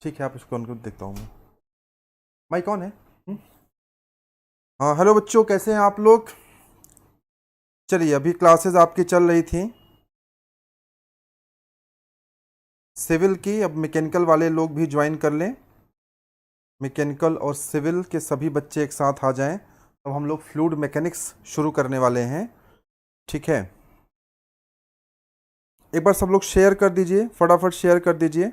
ठीक है, आप इसको अनम्यूट देखता हूँ मैं। माइक ऑन है? हाँ, हेलो बच्चों, कैसे हैं आप लोग? चलिए, अभी क्लासेस आपकी चल रही थी सिविल की, अब मैकेनिकल वाले लोग भी ज्वाइन कर लें। मैकेनिकल और सिविल के सभी बच्चे एक साथ आ जाएं। अब हम लोग फ्लूइड मैकेनिक्स शुरू करने वाले हैं, ठीक है? एक बार सब लोग शेयर कर दीजिए, फटाफट शेयर कर दीजिए।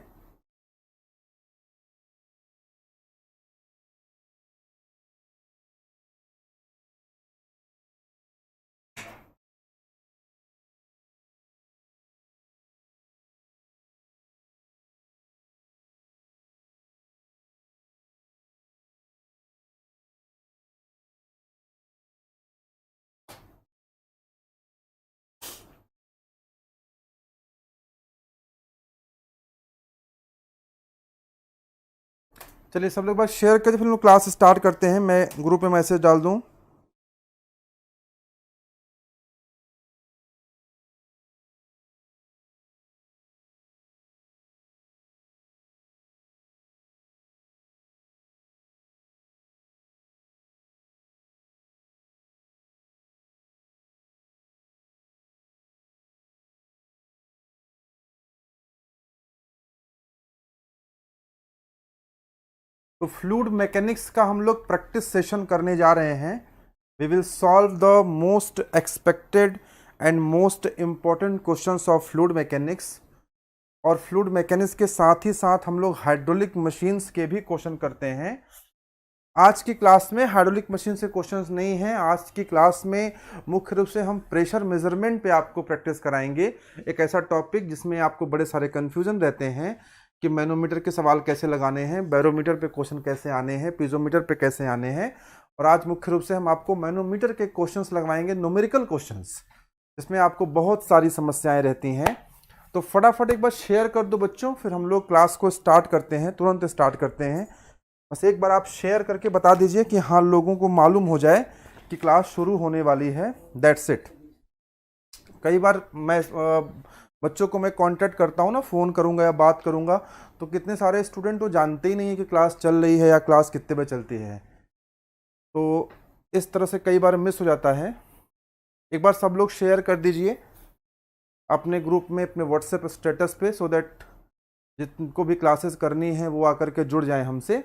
चलिए, सब लोग बस शेयर करके फिर हम लोग क्लास स्टार्ट करते हैं। मैं ग्रुप में मैसेज डाल दूं। तो फ्लूइड मैकेनिक्स का हम लोग प्रैक्टिस सेशन करने जा रहे हैं। We will solve the most expected and most important questions of fluid mechanics. और फ्लूइड मैकेनिक्स के साथ ही साथ हम लोग हाइड्रोलिक मशीन्स के भी क्वेश्चन करते हैं। आज की क्लास में हाइड्रोलिक मशीन से क्वेश्चंस नहीं हैं। आज की क्लास में मुख्य रूप से हम प्रेशर मेजरमेंट पे आपको प्रैक्टिस कराएंगे। एक ऐसा टॉपिक जिसमें आपको बड़े सारे कन्फ्यूजन रहते हैं कि मैनोमीटर के सवाल कैसे लगाने हैं, बैरोमीटर पे क्वेश्चन कैसे आने हैं, पीजोमीटर पे कैसे आने हैं। और आज मुख्य रूप से हम आपको मैनोमीटर के क्वेश्चंस लगवाएंगे, न्यूमेरिकल क्वेश्चंस, जिसमें आपको बहुत सारी समस्याएं रहती हैं। तो फटाफट एक बार शेयर कर दो बच्चों, फिर हम लोग क्लास को स्टार्ट करते हैं, तुरंत स्टार्ट करते हैं। बस एक बार आप शेयर करके बता दीजिए कि हाँ, लोगों को मालूम हो जाए कि क्लास शुरू होने वाली है। That's it. कई बार मैं बच्चों को मैं कांटेक्ट करता हूँ ना, फ़ोन करूँगा या बात करूँगा, तो कितने सारे स्टूडेंट तो जानते ही नहीं है कि क्लास चल रही है या क्लास कितने बजे चलती है। तो इस तरह से कई बार मिस हो जाता है। एक बार सब लोग शेयर कर दीजिए अपने ग्रुप में, अपने व्हाट्सएप स्टेटस पे, सो दैट जिनको भी क्लासेस करनी है वो आकर के जुड़ जाएं हमसे।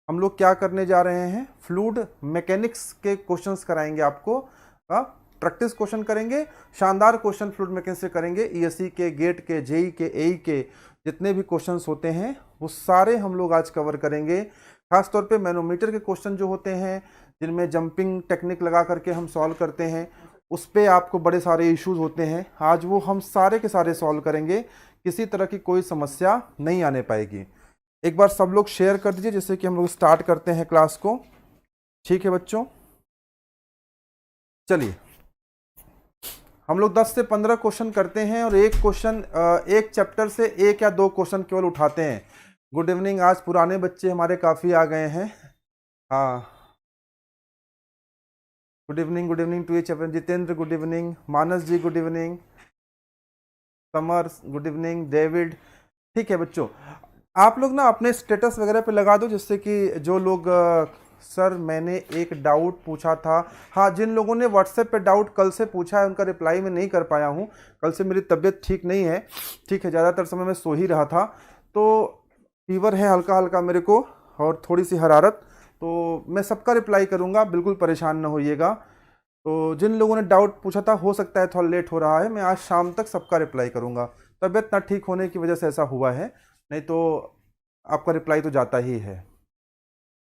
हम लोग क्या करने जा रहे हैं, फ्लूइड मैकेनिक्स के क्वेश्चंस कराएंगे आपको। प्रैक्टिस क्वेश्चन करेंगे, शानदार क्वेश्चन फ्लूइड मैकेनिक्स से करेंगे। ईएससी के, गेट के, जेई के, एई के जितने भी क्वेश्चंस होते हैं वो सारे हम लोग आज कवर करेंगे। खासतौर पे मैनोमीटर के क्वेश्चन जो होते हैं, जिनमें जंपिंग टेक्निक लगा करके हम सॉल्व करते हैं, उस पर आपको बड़े सारे इश्यूज होते हैं। आज वो हम सारे के सारे सॉल्व करेंगे, किसी तरह की कोई समस्या नहीं आने पाएगी। एक बार सब लोग शेयर कर दीजिए, जिससे कि हम लोग स्टार्ट करते हैं क्लास को। ठीक है बच्चों, चलिए हम लोग 10 से 15 क्वेश्चन करते हैं और एक क्वेश्चन, एक चैप्टर से एक या दो क्वेश्चन केवल उठाते हैं। गुड इवनिंग, आज पुराने बच्चे हमारे काफ़ी आ गए हैं। हाँ, good evening to each. Jitendra good evening, Manas ji good evening, Samar good evening, David. ठीक है बच्चों, आप लोग ना अपने स्टेटस वगैरह पे लगा दो, जिससे कि जो लोग सर मैंने एक डाउट पूछा था। हाँ, जिन लोगों ने व्हाट्सएप पे डाउट कल से पूछा है उनका रिप्लाई मैं नहीं कर पाया हूँ। कल से मेरी तबीयत ठीक नहीं है, ठीक है, ज़्यादातर समय मैं सो ही रहा था। तो फीवर है हल्का हल्का मेरे को, और थोड़ी सी हरारत। तो मैं सबका रिप्लाई करूँगा, बिल्कुल परेशान ना होइएगा। तो जिन लोगों ने डाउट पूछा था, हो सकता है थोड़ा लेट हो रहा है, मैं आज शाम तक सबका रिप्लाई करूँगा। तबीयत ना ठीक होने की वजह से ऐसा हुआ है, नहीं तो आपका रिप्लाई तो जाता ही है।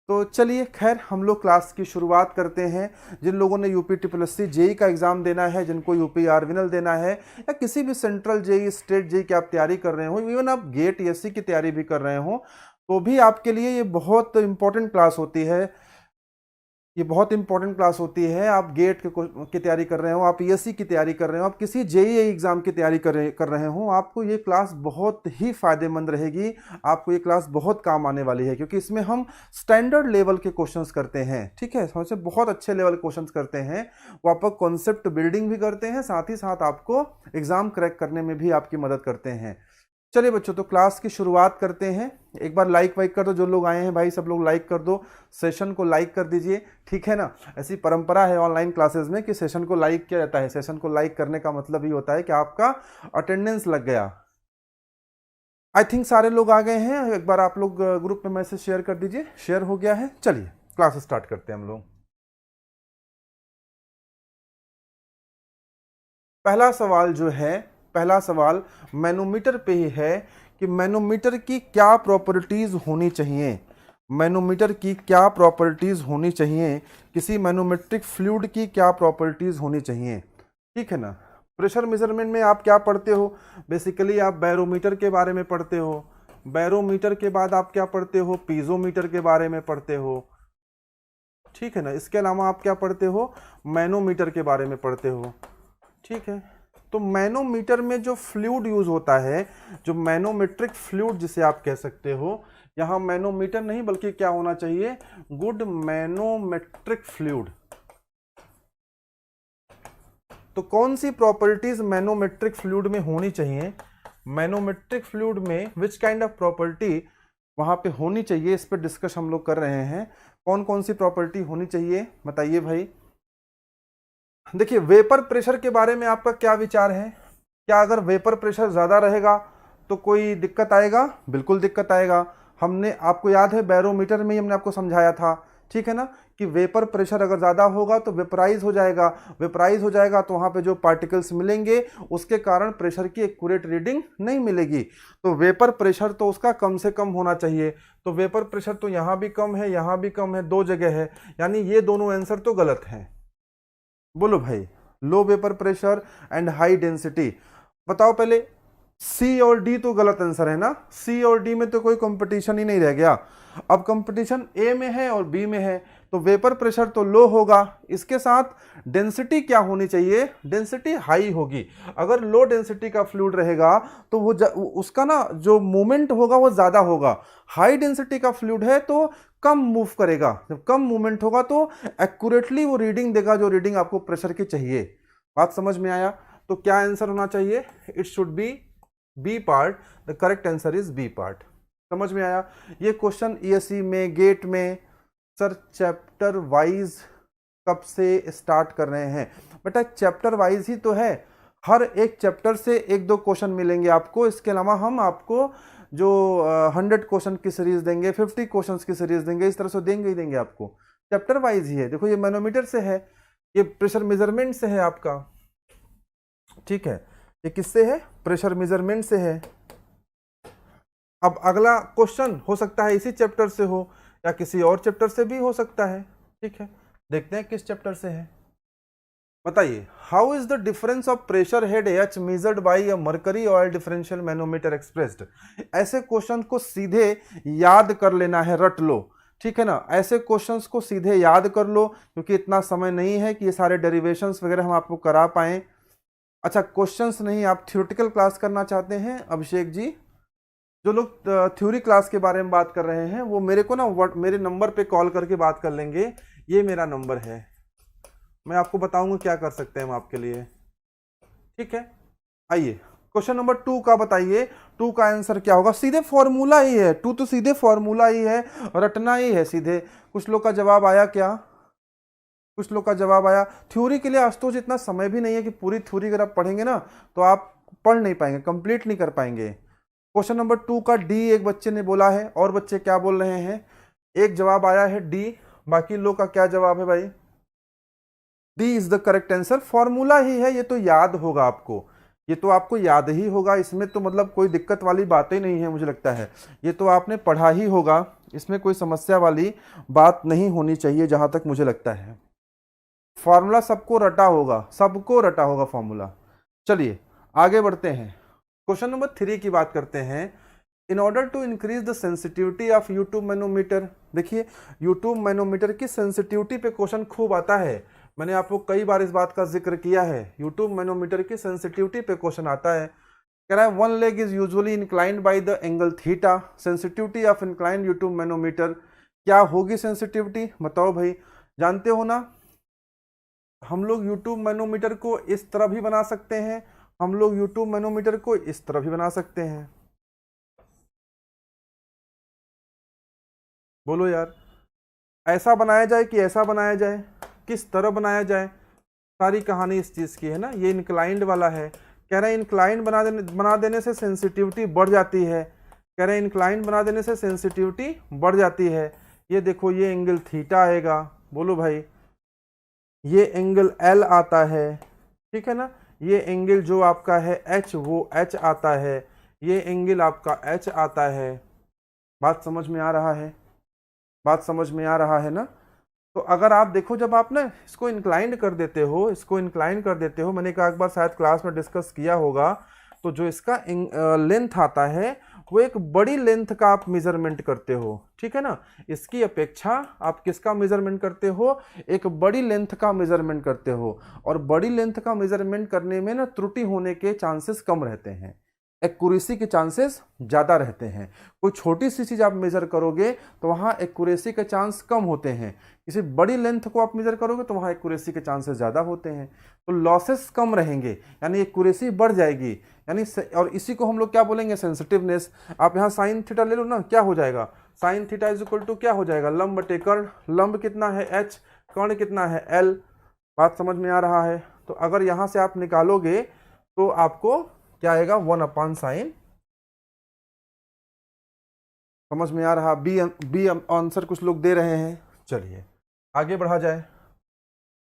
तो चलिए, खैर हम लोग क्लास की शुरुआत करते हैं। जिन लोगों ने यूपी ट्रिपल एससी जेई का एग्जाम देना है, जिनको यूपी आर्विनल देना है, या किसी भी सेंट्रल जेई, स्टेट जेई की आप तैयारी कर रहे हो, इवन आप गेट ईएससी की तैयारी भी कर रहे हो, तो भी आपके लिए ये बहुत इंपॉर्टेंट क्लास होती है। ये बहुत इंपॉर्टेंट क्लास होती है। आप गेट की तैयारी कर रहे हो, आप ईएससी की तैयारी कर रहे हो, आप किसी जेईई एग्जाम की तैयारी कर रहे हो, आपको ये क्लास बहुत ही फायदेमंद रहेगी। आपको ये क्लास बहुत काम आने वाली है, क्योंकि इसमें हम स्टैंडर्ड लेवल के क्वेश्चंस करते हैं। ठीक है, हमसे बहुत अच्छे लेवल के क्वेश्चंस करते हैं। वो आपको कॉन्सेप्ट बिल्डिंग भी करते हैं, साथ ही साथ आपको एग्जाम क्रैक करने में भी आपकी मदद करते हैं। चलिए बच्चों, तो क्लास की शुरुआत करते हैं। एक बार लाइक वाइक कर दो, जो लोग आए हैं भाई सब लोग लाइक कर दो, सेशन को लाइक कर दीजिए, ठीक है ना। ऐसी परंपरा है ऑनलाइन क्लासेस में कि सेशन को लाइक किया जाता है। सेशन को लाइक करने का मतलब ही होता है कि आपका अटेंडेंस लग गया। आई थिंक सारे लोग आ गए हैं। एक बार आप लोग ग्रुप में मैसेज शेयर कर दीजिए। शेयर हो गया है। चलिए क्लास स्टार्ट करते हैं हम लोग। पहला सवाल जो है, पहला सवाल मैनोमीटर पे ही है कि मैनोमीटर की क्या प्रॉपर्टीज होनी चाहिए। मैनोमीटर की क्या प्रॉपर्टीज होनी चाहिए, किसी मैनोमेट्रिक फ्लूइड की क्या प्रॉपर्टीज होनी चाहिए, ठीक है ना। प्रेशर मेजरमेंट में आप क्या पढ़ते हो, बेसिकली आप बैरोमीटर के बारे में पढ़ते हो। बैरोमीटर के बाद आप क्या पढ़ते हो, पीजोमीटर के बारे में पढ़ते हो, ठीक है ना। इसके अलावा आप क्या पढ़ते हो, मैनोमीटर के बारे में पढ़ते हो, ठीक है। तो मैनोमीटर में जो फ्लूइड यूज होता है, जो मैनोमेट्रिक फ्लूइड जिसे आप कह सकते हो, यहां मैनोमीटर नहीं बल्कि क्या होना चाहिए, गुड मैनोमेट्रिक फ्लूइड। तो कौन सी प्रॉपर्टीज मैनोमेट्रिक फ्लूइड में होनी चाहिए, मैनोमेट्रिक फ्लूइड में विच काइंड ऑफ प्रॉपर्टी वहां पे होनी चाहिए, इस पर डिस्कस हम लोग कर रहे हैं। कौन कौन सी प्रॉपर्टी होनी चाहिए बताइए भाई। देखिए, वेपर प्रेशर के बारे में आपका क्या विचार है। क्या अगर वेपर प्रेशर ज़्यादा रहेगा तो कोई दिक्कत आएगा? बिल्कुल दिक्कत आएगा। हमने, आपको याद है बैरोमीटर में ही हमने आपको समझाया था, ठीक है ना, कि वेपर प्रेशर अगर ज़्यादा होगा तो वेपराइज हो जाएगा। वेपराइज हो जाएगा तो वहाँ पे जो पार्टिकल्स मिलेंगे उसके कारण प्रेशर की एक्यूरेट रीडिंग नहीं मिलेगी। तो वेपर प्रेशर तो उसका कम से कम होना चाहिए। तो वेपर प्रेशर तो यहाँ भी कम है, यहाँ भी कम है, दो जगह है, यानी ये दोनों आंसर तो गलत हैं। बोलो भाई, लो vapour pressure and high density. बताओ पहले, सी और डी तो गलत आंसर है ना। सी और डी में तो कोई कंपटीशन ही नहीं रह गया। अब कंपटीशन ए में है और बी में है, तो वेपर प्रेशर तो लो होगा, इसके साथ डेंसिटी क्या होनी चाहिए, डेंसिटी हाई होगी। अगर लो डेंसिटी का फ्लूइड रहेगा तो वो उसका ना जो मूवमेंट होगा वो ज्यादा होगा। हाई डेंसिटी का फ्लूइड है तो कम मूव करेगा। जब कम मूवमेंट होगा तो एक्यूरेटली वो रीडिंग देगा, जो रीडिंग आपको प्रेशर की चाहिए। बात समझ में आया? तो क्या आंसर होना चाहिए? It should be B part. The correct answer is B part. समझ में आया? ये क्वेश्चन ईएससी में, गेट में, सर चैप्टर वाइज कब से स्टार्ट कर रहे हैं? बेटा चैप्टर वाइज ही तो है, हर एक चैप्टर से एक दो क्वेश्चन मिलेंगे आपको। इसके अलावा हम आपको जो 100 क्वेश्चन की सीरीज देंगे, 50 क्वेश्चन की सीरीज देंगे, इस तरह से देंगे ही देंगे आपको। चैप्टर वाइज ही है। देखो ये मैनोमीटर से है, ये प्रेशर मेजरमेंट से है आपका, ठीक है। ये किससे है? प्रेशर मेजरमेंट से है। अब अगला क्वेश्चन हो सकता है इसी चैप्टर से हो या किसी और चैप्टर से भी हो सकता है, ठीक है। देखते हैं किस चैप्टर से है। बताइए, how is the difference of pressure head H measured by a mercury oil differential manometer expressed. ऐसे क्वेश्चन को सीधे याद कर लेना है, रट लो, ठीक है ना। ऐसे क्वेश्चंस को सीधे याद कर लो, क्योंकि इतना समय नहीं है कि ये सारे डेरिवेशंस वगैरह हम आपको करा पाएं। अच्छा, क्वेश्चंस नहीं, आप थ्योरेटिकल क्लास करना चाहते हैं अभिषेक जी? जो लोग थ्योरी क्लास के बारे में बात कर रहे हैं वो मेरे को ना मेरे नंबर पे कॉल करके बात कर लेंगे। ये मेरा नंबर है, मैं आपको बताऊंगा क्या कर सकते हैं हम आपके लिए, ठीक है। आइए क्वेश्चन नंबर 2 का बताइए। 2 का आंसर क्या होगा? सीधे फॉर्मूला ही है, 2 तो सीधे फॉर्मूला ही है, रटना ही है सीधे। कुछ लोग का जवाब आया क्या? कुछ लोग का जवाब आया। थ्योरी के लिए आशुतोष इतना समय भी नहीं है कि पूरी थ्योरी अगर आप पढ़ेंगे ना तो आप पढ़ नहीं पाएंगे, कंप्लीट नहीं कर पाएंगे। क्वेश्चन नंबर 2 का डी एक बच्चे ने बोला है, और बच्चे क्या बोल रहे हैं? एक जवाब आया है डी, बाकी लोग का क्या जवाब है भाई? D is the correct answer. Formula ही है, ये तो याद होगा आपको, ये तो आपको याद ही होगा। इसमें तो मतलब कोई दिक्कत वाली बात ही नहीं है, मुझे लगता है ये तो आपने पढ़ा ही होगा, इसमें कोई समस्या वाली बात नहीं होनी चाहिए जहां तक मुझे लगता है। फॉर्मूला सबको रटा होगा, सबको रटा होगा फॉर्मूला। चलिए आगे बढ़ते हैं, क्वेश्चन नंबर 3 की बात करते हैं। In order to increase the sensitivity of U tube manometer. देखिए यूट्यूब मैनोमीटर की सेंसिटिविटी पे क्वेश्चन खूब आता है, मैंने आपको कई बार इस बात का जिक्र किया है। यूट्यूब मैनोमीटर की सेंसिटिविटी पे क्वेश्चन आता है। कह रहा है one leg is usually inclined by the angle theta, sensitivity of inclined U tube manometer क्या होगी? सेंसिटिविटी बताओ भाई, जानते हो ना। हम लोग यूट्यूब मैनोमीटर को इस तरह भी बना सकते हैं, हम लोग यूट्यूब मैनोमीटर को इस तरह भी बना सकते हैं, बोलो यार, ऐसा बनाया जाए कि ऐसा बनाया जाए, किस तरह बनाया जाए, सारी कहानी इस चीज़ की है ना। ये इंक्लाइंड वाला है, कह रहे हैं इंक्लाइंड बना देने से सेंसिटिविटी बढ़ जाती है, कह रहे हैं इंक्लाइंड बना देने से सेंसिटिविटी बढ़ जाती है। ये देखो ये एंगल थीटा आएगा, बोलो भाई, ये एंगल एल आता है, ठीक है ना। ये एंगल जो आपका है एच, वो एच आता है, ये एंगल आपका एच आता है। बात समझ में आ रहा है, बात समझ में आ रहा है ना। तो अगर आप देखो, जब आप ना इसको इंक्लाइंड कर देते हो, इसको इंक्लाइंड कर देते हो, मैंने कहा एक बार शायद क्लास में डिस्कस किया होगा, तो जो इसका लेंथ आता है वो एक बड़ी लेंथ का आप मेजरमेंट करते हो, ठीक है ना। इसकी अपेक्षा आप किसका मेजरमेंट करते हो, एक बड़ी लेंथ का मेजरमेंट करते हो। और बड़ी लेंथ का मेजरमेंट करने में ना त्रुटि होने के चांसेस कम रहते हैं, एक्यूरेसी के चांसेस ज़्यादा रहते हैं। कोई छोटी सी चीज़ आप मेजर करोगे तो वहाँ एक्यूरेसी के चांस कम होते हैं, किसी बड़ी लेंथ को आप मेजर करोगे तो वहाँ एक्यूरेसी के चांसेस ज़्यादा होते हैं, तो लॉसेस कम रहेंगे, यानी एक्यूरेसी बढ़ जाएगी, यानी और इसी को हम लोग क्या बोलेंगे, सेंसिटिवनेस। आप यहाँ साइन थीटा ले लो ना, क्या हो जाएगा, sine theta is equal to क्या हो जाएगा, लंब बटे कर्ण। लंब कितना है एच, कर्ण कितना है एल। बात समझ में आ रहा है। तो अगर यहाँ से आप निकालोगे तो आपको क्या आएगा, 1/sin। समझ में आ रहा, बी आंसर कुछ लोग दे रहे हैं। चलिए आगे बढ़ा जाए।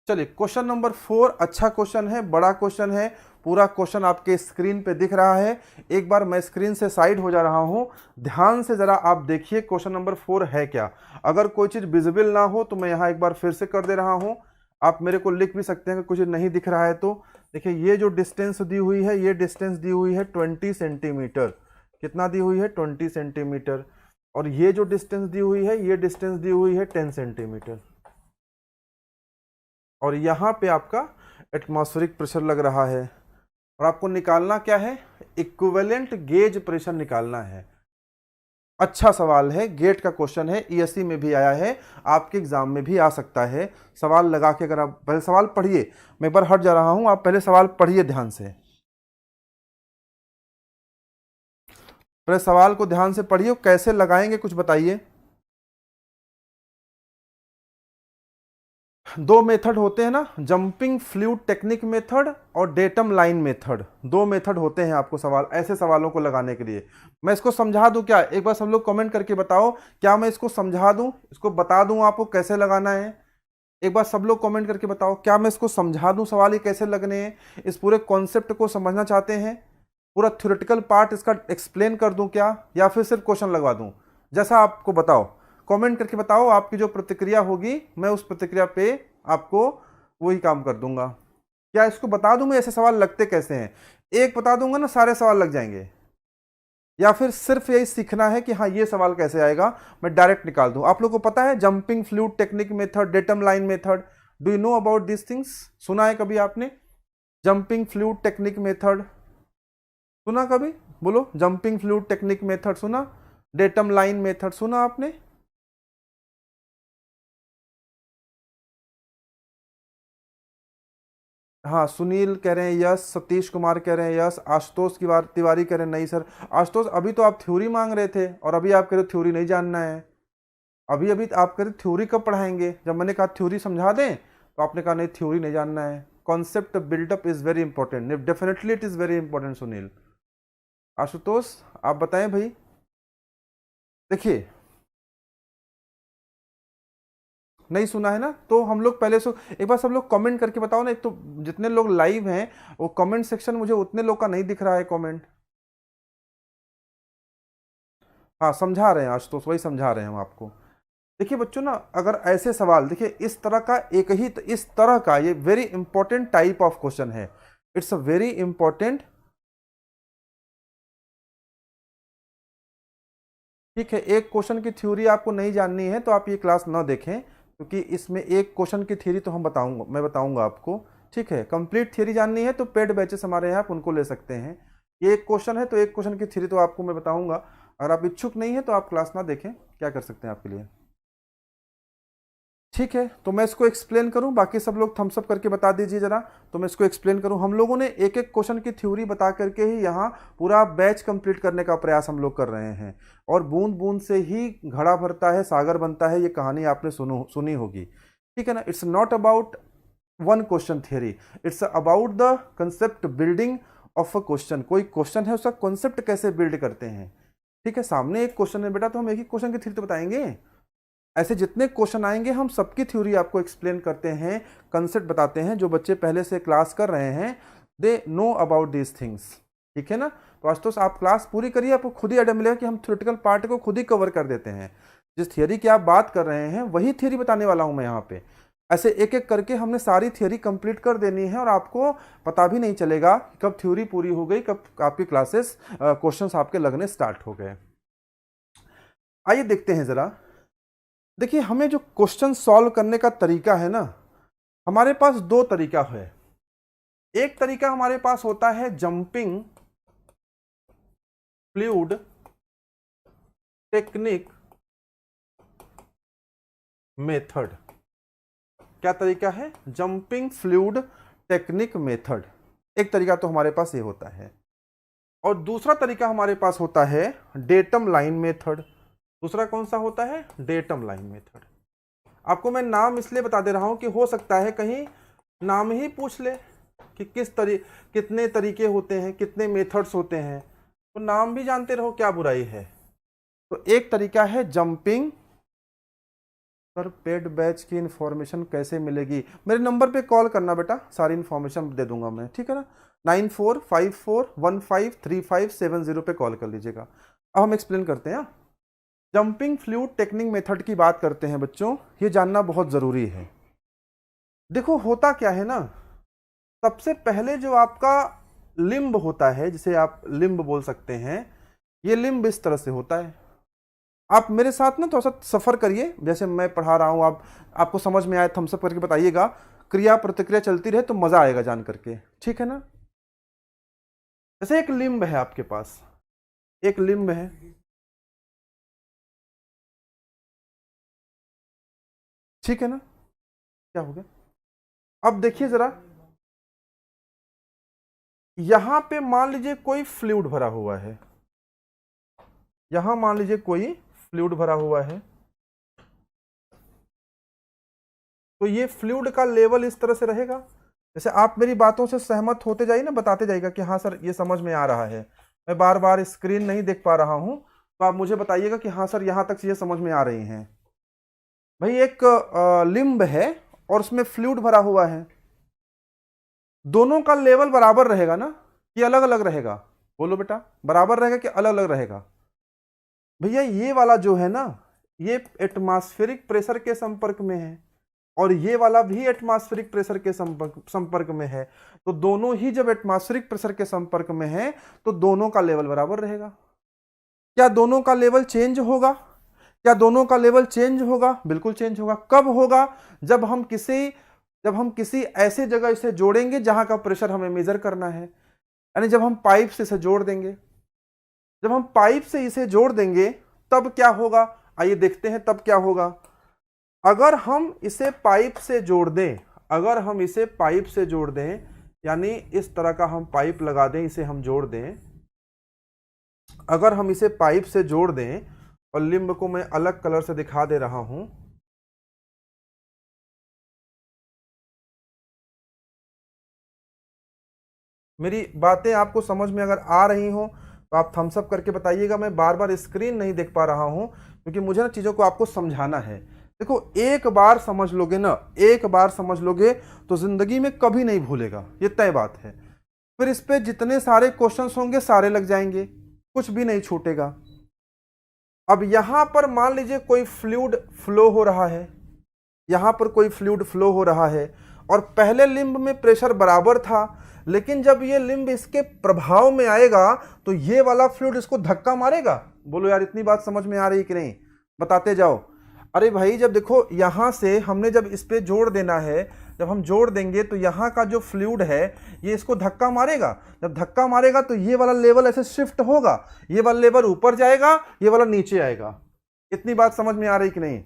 चलिए क्वेश्चन नंबर 4 अच्छा क्वेश्चन है, बड़ा क्वेश्चन है, पूरा क्वेश्चन आपके स्क्रीन पे दिख रहा है। एक बार मैं स्क्रीन से साइड हो जा रहा हूं, ध्यान से जरा आप देखिए क्वेश्चन नंबर 4 है क्या। अगर कोई चीज विजिबल ना हो तो मैं यहां एक बार फिर से कर दे रहा हूं, आप मेरे को लिख भी सकते हैं कि कुछ नहीं दिख रहा है तो। देखिए ये जो डिस्टेंस दी हुई है, ये डिस्टेंस दी हुई है 20 सेंटीमीटर। कितना दी हुई है, 20 सेंटीमीटर। और ये जो डिस्टेंस दी हुई है, ये डिस्टेंस दी हुई है 10 सेंटीमीटर। और यहाँ पे आपका एटमॉस्फेरिक प्रेशर लग रहा है, और आपको निकालना क्या है, इक्विवेलेंट गेज प्रेशर निकालना है। अच्छा सवाल है, गेट का क्वेश्चन है, ईएससी में भी आया है, आपके एग्जाम में भी आ सकता है। सवाल लगा के, अगर आप पहले सवाल पढ़िए, मैं एक बार हट जा रहा हूं, आप पहले सवाल पढ़िए ध्यान से, पहले सवाल को ध्यान से पढ़िए, कैसे लगाएंगे कुछ बताइए। दो मेथड होते हैं ना, जंपिंग फ्लूइड टेक्निक मेथड और डेटम लाइन मेथड, दो मेथड होते हैं आपको सवाल, ऐसे सवालों को लगाने के लिए। मैं इसको समझा दूं क्या, एक बार सब लोग कमेंट करके बताओ, क्या मैं इसको समझा दूं, इसको बता दूं आपको कैसे लगाना है। एक बार सब लोग कमेंट करके बताओ, क्या मैं इसको समझा दूं, सवाल ये कैसे लगने हैं, इस पूरे कॉन्सेप्ट को समझना चाहते हैं, पूरा थ्योरेटिकल पार्ट इसका एक्सप्लेन कर दूं क्या, या फिर सिर्फ क्वेश्चन लगवा दूं, जैसा आपको बताओ। कमेंट करके बताओ, आपकी जो प्रतिक्रिया होगी मैं उस प्रतिक्रिया पे आपको वही काम कर दूंगा। क्या इसको बता दूं मैं ऐसे सवाल लगते कैसे हैं, एक बता दूंगा ना सारे सवाल लग जाएंगे, या फिर सिर्फ यही सीखना है कि हाँ ये सवाल कैसे आएगा, मैं डायरेक्ट निकाल दूं। आप लोग को पता है jumping fluid technique method, datum line method, do you know about this things, सुना है कभी आपने, जंपिंग फ्लूइड टेक्निक मेथड सुना कभी, बोलो, जंपिंग फ्लूइड टेक्निक मेथड सुना, डेटम लाइन मेथड सुना आपने। हाँ सुनील कह रहे हैं यस, सतीश कुमार कह रहे हैं यस, आशुतोष तिवारी कह रहे हैं नहीं सर। आशुतोष अभी तो आप थ्योरी मांग रहे थे और अभी आप कह रहे हो थ्योरी नहीं जानना है। अभी अभी आप कह रहे थ्योरी कब पढ़ाएंगे, जब मैंने कहा थ्योरी समझा दें तो आपने कहा नहीं थ्योरी नहीं जानना है। Concept build up is very important, definitely it is very important Sunil. Ashutosh आप बताएं भाई। देखिए नहीं सुना है ना, तो हम लोग पहले से एक बार सब लोग कमेंट करके बताओ ना, एक तो जितने लोग लाइव हैं वो कमेंट सेक्शन मुझे उतने लोग का नहीं दिख रहा है कमेंट। हाँ समझा रहे हैं आशुतोष, वही समझा रहे हैं हम आपको। देखिए बच्चों ना, अगर ऐसे सवाल, देखिए इस तरह का एक ही इस तरह का ये very important type of question है, इट्स अ वेरी इंपॉर्टेंट। ठीक है, एक क्वेश्चन की थ्योरी आपको नहीं जाननी है तो आप ये क्लास ना देखें, क्योंकि इसमें एक क्वेश्चन की थ्योरी तो मैं बताऊंगा आपको। ठीक है, कंप्लीट थ्योरी जाननी है तो पेड बैचेस हमारे यहाँ आप उनको ले सकते हैं। ये एक क्वेश्चन है तो एक क्वेश्चन की थ्योरी तो आपको मैं बताऊंगा। अगर आप इच्छुक नहीं है तो आप क्लास ना देखें, क्या कर सकते हैं आपके लिए। ठीक है, तो मैं इसको एक्सप्लेन करूं, बाकी सब लोग थम्स अप करके बता दीजिए जरा। तो मैं इसको एक्सप्लेन करूं। हम लोगों ने एक एक क्वेश्चन की थ्योरी बता करके ही यहाँ पूरा बैच कंप्लीट करने का प्रयास हम लोग कर रहे हैं। और बूंद बूंद से ही घड़ा भरता है, सागर बनता है, ये कहानी आपने सुनी होगी। ठीक है ना। It's not about one question theory, it's about the concept building of a question. कोई क्वेश्चन है, उसका कॉन्सेप्ट कैसे बिल्ड करते हैं। ठीक है, सामने एक क्वेश्चन है बेटा, तो हम एक ही क्वेश्चन की थ्योरी तो बताएंगे। ऐसे जितने क्वेश्चन आएंगे हम सबकी थ्योरी आपको एक्सप्लेन करते हैं, कंसेप्ट बताते हैं। जो बच्चे पहले से क्लास कर रहे हैं, they know about these things. ठीक है ना। तो आज तो आप क्लास पूरी करिए, आपको खुद ही आइडिया मिलेगा कि हम थ्योरेटिकल पार्ट को खुद ही कवर कर देते हैं। जिस थियरी की आप बात कर रहे हैं वही थियरी बताने वाला हूं मैं यहाँ पे। ऐसे एक एक करके हमने सारी थियरी कंप्लीट कर देनी है और आपको पता भी नहीं चलेगा कब थ्योरी पूरी हो गई, कब आपकी क्लासेस क्वेश्चंस आपके लगने स्टार्ट हो गए। आइए देखते हैं जरा। देखिए, हमें जो क्वेश्चन सॉल्व करने का तरीका है ना, हमारे पास दो तरीका है। एक तरीका हमारे पास होता है जंपिंग फ्लूइड टेक्निक मेथड। क्या तरीका है? Jumping fluid technique method. एक तरीका तो हमारे पास ये होता है, और दूसरा तरीका हमारे पास होता है डेटम लाइन मेथड। दूसरा कौन सा होता है? Datum line method. आपको मैं नाम इसलिए बता दे रहा हूं कि हो सकता है कहीं नाम ही पूछ ले कि कितने तरीके होते हैं, कितने मेथड्स होते हैं, तो नाम भी जानते रहो, क्या बुराई है। तो एक तरीका है जंपिंग। सर पेड बैच की इंफॉर्मेशन कैसे मिलेगी? मेरे नंबर पे कॉल करना बेटा, सारी इंफॉर्मेशन दे दूंगा मैं। ठीक है ना। 9454153570 पे कॉल कर लीजिएगा। अब हम एक्सप्लेन करते हैं। जंपिंग फ्लूइड टेक्निक मेथड की बात करते हैं बच्चों, ये जानना बहुत जरूरी है। देखो होता क्या है ना, सबसे पहले जो आपका लिम्ब होता है, जिसे आप लिम्ब बोल सकते हैं, ये लिम्ब इस तरह से होता है। आप मेरे साथ ना थोड़ा सा सफर करिए, जैसे मैं पढ़ा रहा हूं, आपको समझ में आए थम्स अप करके बताइएगा। क्रिया प्रतिक्रिया चलती रहे तो मजा आएगा जान करके। ठीक है ना। जैसे एक लिम्ब है आपके पास, एक लिम्ब है, ठीक है ना। क्या हो गया? अब देखिए जरा, यहां पे मान लीजिए कोई फ्लूइड भरा हुआ है, यहां मान लीजिए कोई फ्लूइड भरा हुआ है, तो ये फ्लूइड का लेवल इस तरह से रहेगा। जैसे आप मेरी बातों से सहमत होते जाइए ना, बताते जाइएगा कि हाँ सर ये समझ में आ रहा है। मैं बार बार स्क्रीन नहीं देख पा रहा हूं, तो आप मुझे बताइएगा कि हाँ सर यहां तक चीजें समझ में आ रही हैं। भाई एक लिम्ब है और उसमें फ्लूइड भरा हुआ है, दोनों का लेवल बराबर रहेगा ना कि अलग अलग रहेगा? बोलो बेटा, बराबर रहेगा कि अलग अलग रहेगा? भैया ये वाला जो है ना, ये एटमॉस्फेरिक प्रेशर के संपर्क में है, और ये वाला भी एटमॉस्फेरिक प्रेशर के संपर्क में है। तो दोनों ही जब एटमॉस्फेरिक प्रेशर के संपर्क में है तो दोनों का लेवल बराबर रहेगा। क्या दोनों का लेवल चेंज होगा? क्या दोनों का लेवल चेंज होगा? बिल्कुल चेंज होगा। कब होगा? जब हम किसी ऐसे जगह इसे जोड़ेंगे जहां का प्रेशर हमें मेजर करना है, यानी जब हम पाइप से इसे जोड़ देंगे। जब हम पाइप से इसे जोड़ देंगे तब क्या होगा? आइए देखते हैं तब क्या होगा। अगर हम इसे पाइप से जोड़ दें, अगर हम इसे पाइप से जोड़ दें, यानी इस तरह का हम पाइप लगा दें, इसे हम जोड़ दें, अगर हम इसे पाइप से जोड़ दें, और लिम्ब को मैं अलग कलर से दिखा दे रहा हूं, मेरी बातें आपको समझ में अगर आ रही हो तो आप थम्स अप करके बताइएगा। मैं बार बार स्क्रीन नहीं देख पा रहा हूं क्योंकि मुझे ना चीजों को आपको समझाना है। देखो एक बार समझ लोगे ना, एक बार समझ लोगे तो जिंदगी में कभी नहीं भूलेगा, ये तय बात है। फिर इस पे जितने सारे क्वेश्चंस होंगे सारे लग जाएंगे, कुछ भी नहीं छूटेगा। अब यहां पर मान लीजिए कोई फ्लूइड फ्लो हो रहा है, यहां पर कोई फ्लूइड फ्लो हो रहा है, और पहले लिम्ब में प्रेशर बराबर था, लेकिन जब ये लिम्ब इसके प्रभाव में आएगा तो ये वाला फ्लूइड इसको धक्का मारेगा। बोलो यार इतनी बात समझ में आ रही कि नहीं? बताते जाओ। अरे भाई जब देखो यहां से हमने जब इस पे जोड़ देना है, जब हम जोड़ देंगे तो यहां का जो फ्लूइड है ये इसको धक्का मारेगा। जब धक्का मारेगा तो ये वाला लेवल ऐसे शिफ्ट होगा, ये वाला लेवल ऊपर जाएगा, ये वाला नीचे आएगा। इतनी बात समझ में आ रही कि नहीं?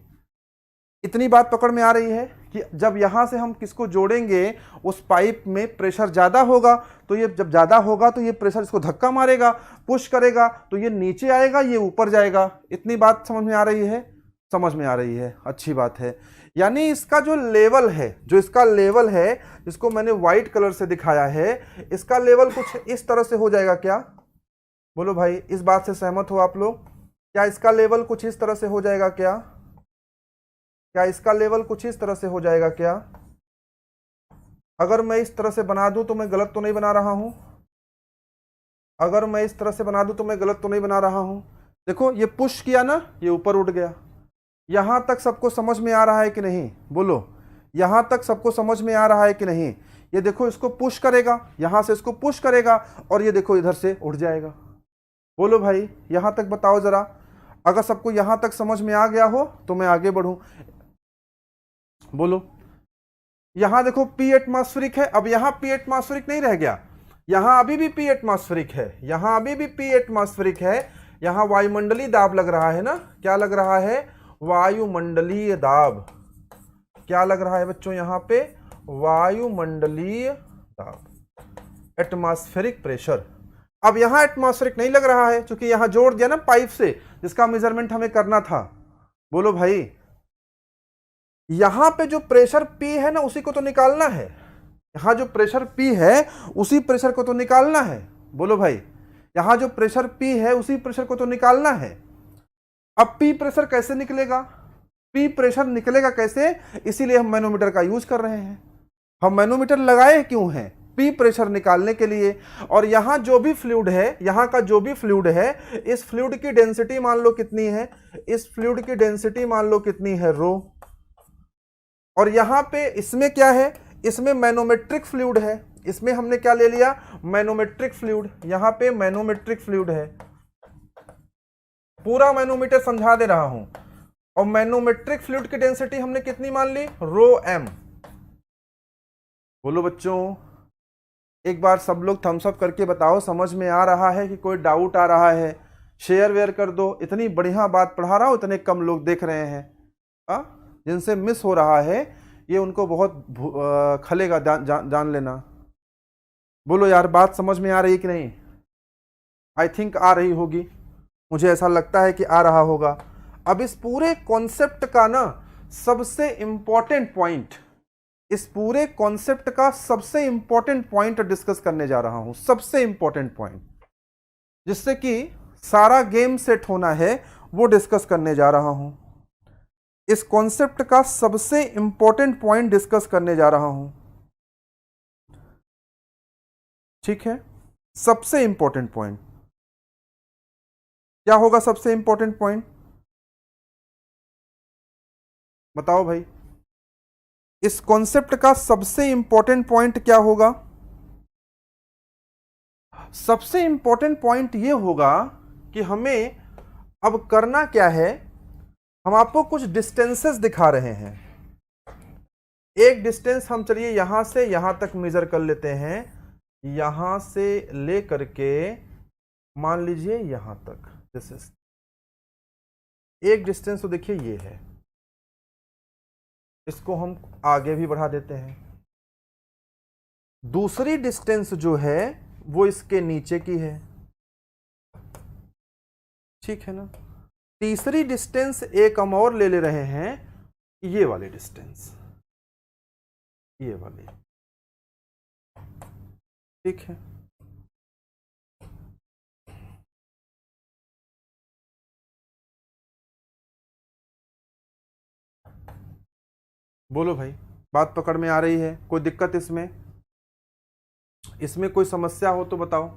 इतनी बात पकड़ में आ रही है कि जब यहां से हम किसको जोड़ेंगे उस पाइप में प्रेशर ज्यादा होगा, तो ये जब ज्यादा होगा तो ये प्रेशर इसको धक्का मारेगा, पुश करेगा, तो ये नीचे आएगा, ये ऊपर जाएगा। इतनी बात समझ में आ रही है? समझ में आ रही है, अच्छी बात है। यानी इसका जो लेवल है, जो इसका लेवल है, जिसको मैंने व्हाइट कलर से दिखाया है, इसका लेवल कुछ इस तरह से हो जाएगा क्या? बोलो भाई, इस बात से सहमत हो आप लोग? क्या इसका लेवल कुछ इस तरह से हो जाएगा क्या? क्या इसका लेवल कुछ इस तरह से हो जाएगा क्या? अगर मैं इस तरह से बना दूं तो मैं गलत तो नहीं बना रहा हूं? अगर मैं इस तरह से बना दूं तो मैं गलत तो नहीं बना रहा हूं? देखो, ये पुश किया ना, ये ऊपर उठ गया। यहां तक सबको समझ में आ रहा है कि नहीं? बोलो, यहां तक सबको समझ में आ रहा है कि नहीं? ये देखो, इसको पुश करेगा, यहां से इसको पुश करेगा, और ये देखो इधर से उठ जाएगा। बोलो भाई, यहां तक बताओ जरा। अगर सबको यहां तक समझ में आ गया हो तो मैं आगे बढ़ूं। बोलो, यहां देखो P एटमॉस्फेरिक है, अब यहां P एटमॉस्फेरिक नहीं रह गया, यहां अभी भी P एटमॉस्फेरिक है, यहां अभी भी P एटमॉस्फेरिक है। यहां वायुमंडलीय दाब लग रहा है ना? क्या लग रहा है? वायुमंडलीय दाब। क्या लग रहा है बच्चों यहां पे? वायुमंडलीय दाब, एटमॉस्फेरिक प्रेशर। अब यहां एटमॉस्फेरिक नहीं लग रहा है, क्योंकि यहां जोड़ दिया ना पाइप से, जिसका मेजरमेंट हमें करना था। बोलो भाई, यहां पे जो प्रेशर P है ना, उसी को तो निकालना है। यहां जो प्रेशर P है, उसी प्रेशर को तो निकालना है। बोलो भाई, यहां जो प्रेशर P है, उसी प्रेशर को तो निकालना है। अब P प्रेशर कैसे निकलेगा? P प्रेशर निकलेगा कैसे? इसीलिए हम मैनोमीटर का यूज कर रहे हैं। हम मैनोमीटर लगाए क्यों हैं? P प्रेशर निकालने के लिए। और यहां जो भी फ्लूइड है, यहां का जो भी फ्लूइड है, इस फ्लूइड की डेंसिटी मान लो कितनी है? इस फ्लूइड की डेंसिटी मान लो कितनी है? रो। और यहां पे इसमें क्या है? इसमें मैनोमेट्रिक फ्लूइड है। इसमें हमने क्या ले लिया? Manometric fluid. यहां पे मैनोमेट्रिक फ्लूइड है। पूरा मैनोमीटर समझा दे रहा हूं। और मैनोमेट्रिक फ्लूइड की डेंसिटी हमने कितनी मान ली? रो एम। बोलो बच्चों, एक बार सब लोग थम्स अप करके बताओ, समझ में आ रहा है कि कोई डाउट आ रहा है? शेयर वेयर कर दो। इतनी बढ़िया बात पढ़ा रहा हूं, इतने कम लोग देख रहे हैं। जिनसे मिस हो रहा है, ये उनको बहुत खलेगा, जान लेना। बोलो यार, बात समझ में आ रही है कि नहीं? आई थिंक आ रही होगी, मुझे ऐसा लगता है कि आ रहा होगा। अब इस पूरे कॉन्सेप्ट का ना सबसे इंपॉर्टेंट पॉइंट, इस पूरे कॉन्सेप्ट का सबसे इंपॉर्टेंट पॉइंट डिस्कस करने जा रहा हूं। सबसे इंपॉर्टेंट पॉइंट, जिससे कि सारा गेम सेट होना है, वो डिस्कस करने जा रहा हूं। इस कॉन्सेप्ट का सबसे इंपॉर्टेंट पॉइंट डिस्कस करने जा रहा हूं। ठीक है, सबसे इंपॉर्टेंट पॉइंट क्या होगा? सबसे इंपॉर्टेंट पॉइंट बताओ भाई। इस कॉन्सेप्ट का सबसे इंपॉर्टेंट पॉइंट क्या होगा? सबसे इंपॉर्टेंट पॉइंट यह होगा कि हमें अब करना क्या है। हम आपको कुछ डिस्टेंसेस दिखा रहे हैं। एक डिस्टेंस हम चलिए यहां से यहां तक मेजर कर लेते हैं। यहां से ले करके मान लीजिए यहां तक। दिस इज एक डिस्टेंस, तो देखिए ये है। इसको हम आगे भी बढ़ा देते हैं। दूसरी डिस्टेंस जो है वो इसके नीचे की है। ठीक है ना? तीसरी डिस्टेंस एक हम और ले रहे हैं, ये वाली डिस्टेंस, ये वाली। ठीक है, बोलो भाई, बात पकड़ में आ रही है? कोई दिक्कत इसमें? इसमें कोई समस्या हो तो बताओ।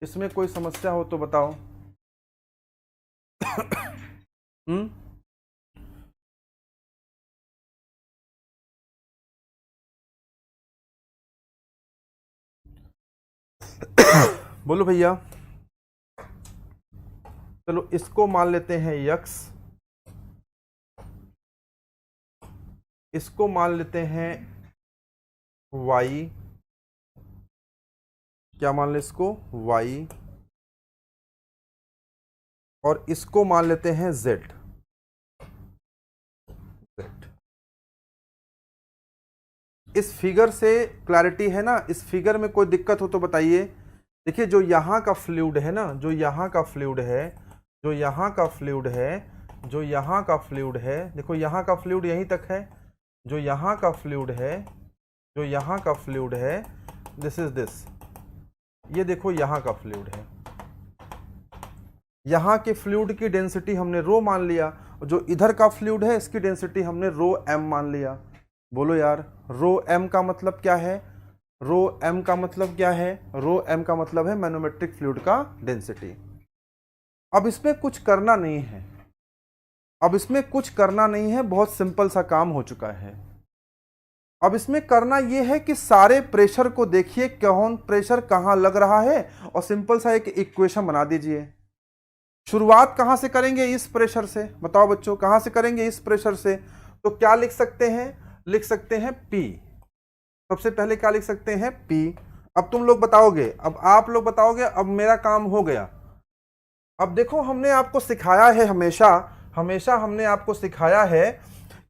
इसमें कोई समस्या हो तो बताओ। हम्म, बोलो भैया। चलो इसको मान लेते हैं यक्स, इसको मान लेते हैं वाई। क्या मान ले इसको? वाई। और इसको मान लेते हैं जेड। इस फिगर से क्लैरिटी है ना? इस फिगर में कोई दिक्कत हो तो बताइए। देखिए जो यहाँ का फ्लूइड है ना, जो यहाँ का फ्लूइड है, जो यहाँ का फ्लूइड है, जो यहाँ का फ्लूइड है, देखो यहाँ का फ्लूइड यहीं तक है, जो यहाँ का फ्लूइड है, जो यहाँ का फ्लूइड है, दिस इज दिस, ये देखो यहाँ का फ्लूइड है। यहाँ के फ्लूइड की डेंसिटी हमने रो मान लिया, जो इधर का फ्लूइड है इसकी डेंसिटी हमने रो एम मान लिया। बोलो यार, रो एम का मतलब क्या है? रो एम का मतलब क्या है? रो एम का मतलब है मैनोमेट्रिक फ्लूइड का डेंसिटी। अब इसमें कुछ करना नहीं है, अब इसमें कुछ करना नहीं है, बहुत सिंपल सा काम हो चुका है। अब इसमें करना यह है कि सारे प्रेशर को देखिए, कौन प्रेशर कहां लग रहा है, और सिंपल सा एक इक्वेशन बना दीजिए। शुरुआत कहां से करेंगे? इस प्रेशर से। बताओ बच्चों, कहां से करेंगे? इस प्रेशर से। तो क्या लिख सकते हैं? लिख सकते हैं P। सबसे पहले क्या लिख सकते हैं? P। अब तुम लोग बताओगे, अब आप लोग बताओगे, अब मेरा काम हो गया। अब देखो हमने आपको सिखाया है, हमेशा हमने आपको सिखाया है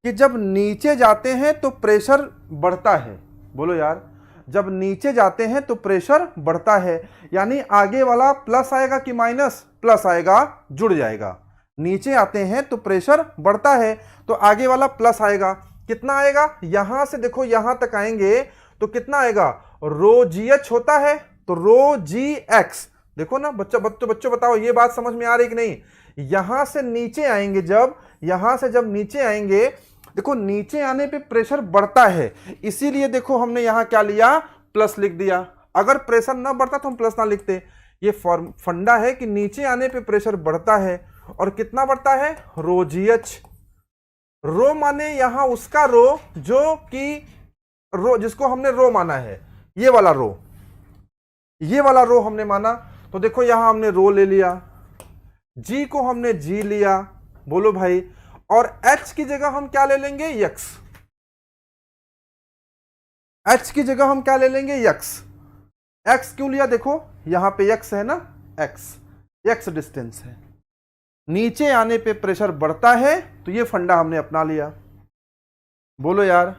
कि जब नीचे जाते हैं तो प्रेशर बढ़ता है। बोलो यार, जब नीचे जाते हैं तो प्रेशर बढ़ता है, यानी आगे वाला प्लस आएगा कि माइनस? प्लस आएगा, जुड़ जाएगा। नीचे आते हैं तो प्रेशर बढ़ता है, तो आगे वाला प्लस आएगा। कितना आएगा? यहां से देखो यहां तक आएंगे तो कितना आएगा? रो जी एच होता है, तो रो जी एक्स। देखो ना बच्चों बताओ, ये बात समझ में आ रही कि नहीं? यहां से नीचे आएंगे, जब यहां से जब नीचे आएंगे, देखो नीचे आने पे प्रेशर बढ़ता है, इसीलिए देखो हमने यहां क्या लिया? प्लस लिख दिया। अगर प्रेशर ना बढ़ता तो हम प्लस ना लिखते। ये फंडा है कि नीचे आने पे प्रेशर बढ़ता है, और कितना बढ़ता है? रो जी एच। रो माने यहां उसका रो जो कि रो जिसको हमने रो माना है, ये वाला रो, ये वाला रो हमने माना। तो देखो यहां हमने रो ले लिया, जी को हमने जी लिया। बोलो भाई, और H की जगह हम क्या ले लेंगे? यक्स। H की जगह हम क्या ले लेंगे? यक्स। X क्यों लिया? देखो यहां पे यक्स है ना, एक्स डिस्टेंस है। नीचे आने पे प्रेशर बढ़ता है, तो ये फंडा हमने अपना लिया। बोलो यार,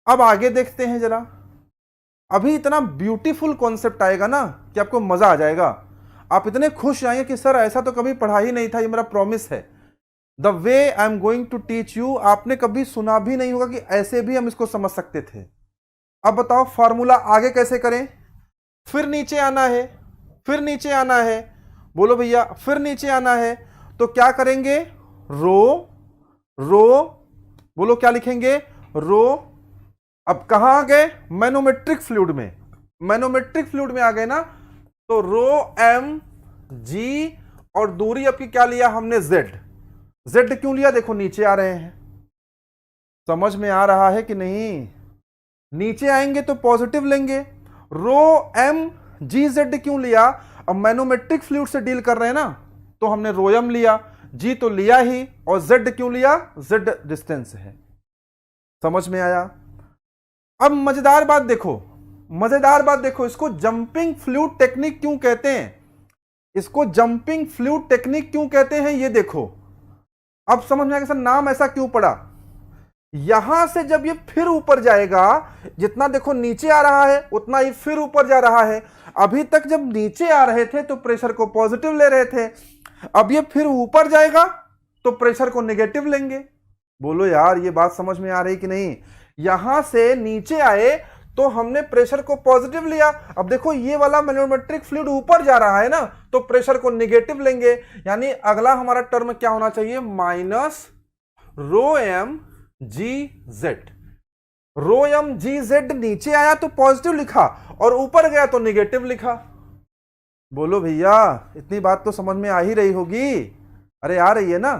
अब आगे देखते हैं जरा। अभी इतना ब्यूटीफुल कॉन्सेप्ट आएगा ना कि आपको मजा आ जाएगा। आप इतने खुश आएंगे कि सर ऐसा तो कभी पढ़ा ही नहीं था, ये मेरा प्रॉमिस है। The way I am going to teach you, आपने कभी सुना भी नहीं होगा कि ऐसे भी हम इसको समझ सकते थे। अब बताओ फॉर्मूला आगे कैसे करें? फिर नीचे आना है, फिर नीचे आना है। बोलो भैया, फिर नीचे आना है तो क्या करेंगे? रो रो, बोलो क्या लिखेंगे? रो। अब कहां आ गए? मैनोमेट्रिक फ्लूइड में। मैनोमेट्रिक फ्लूइड में आ गए ना, तो रो एम जी, और दूरी अब की क्या लिया हमने? जेड। जेड क्यों लिया? देखो नीचे आ रहे हैं, समझ में आ रहा है कि नहीं? नीचे आएंगे तो पॉजिटिव लेंगे। रो एम जी जेड क्यों लिया? अब मैनोमेट्रिक फ्लूइड से डील कर रहे हैं ना, तो हमने रो एम लिया, जी तो लिया ही, और जेड क्यों लिया? जेड डिस्टेंस है। समझ में आया? अब मजेदार बात देखो, मजेदार बात देखो, इसको जंपिंग फ्लूइड टेक्निक क्यों कहते हैं? इसको जंपिंग फ्लूइड टेक्निक क्यों कहते हैं, ये देखो। अब समझ में आएगा सर नाम ऐसा क्यों पड़ा। यहां से जब ये फिर ऊपर जाएगा, जितना देखो नीचे आ रहा है उतना ही फिर ऊपर जा रहा है। अभी तक जब नीचे आ रहे थे तो प्रेशर को पॉजिटिव ले रहे थे, अब ये फिर ऊपर जाएगा तो प्रेशर को नेगेटिव लेंगे। बोलो यार, ये बात समझ में आ रही कि नहीं? यहां से नीचे आए तो हमने प्रेशर को पॉजिटिव लिया, अब देखो ये वाला मैनोमेट्रिक फ्लूइड ऊपर जा रहा है ना, तो प्रेशर को नेगेटिव लेंगे। यानी अगला हमारा टर्म क्या होना चाहिए? Minus rho M g z. Rho M g z नीचे आया तो पॉजिटिव लिखा, और ऊपर गया तो नेगेटिव लिखा। बोलो भैया, इतनी बात तो समझ में आ ही रही होगी। अरे आ रही है ना?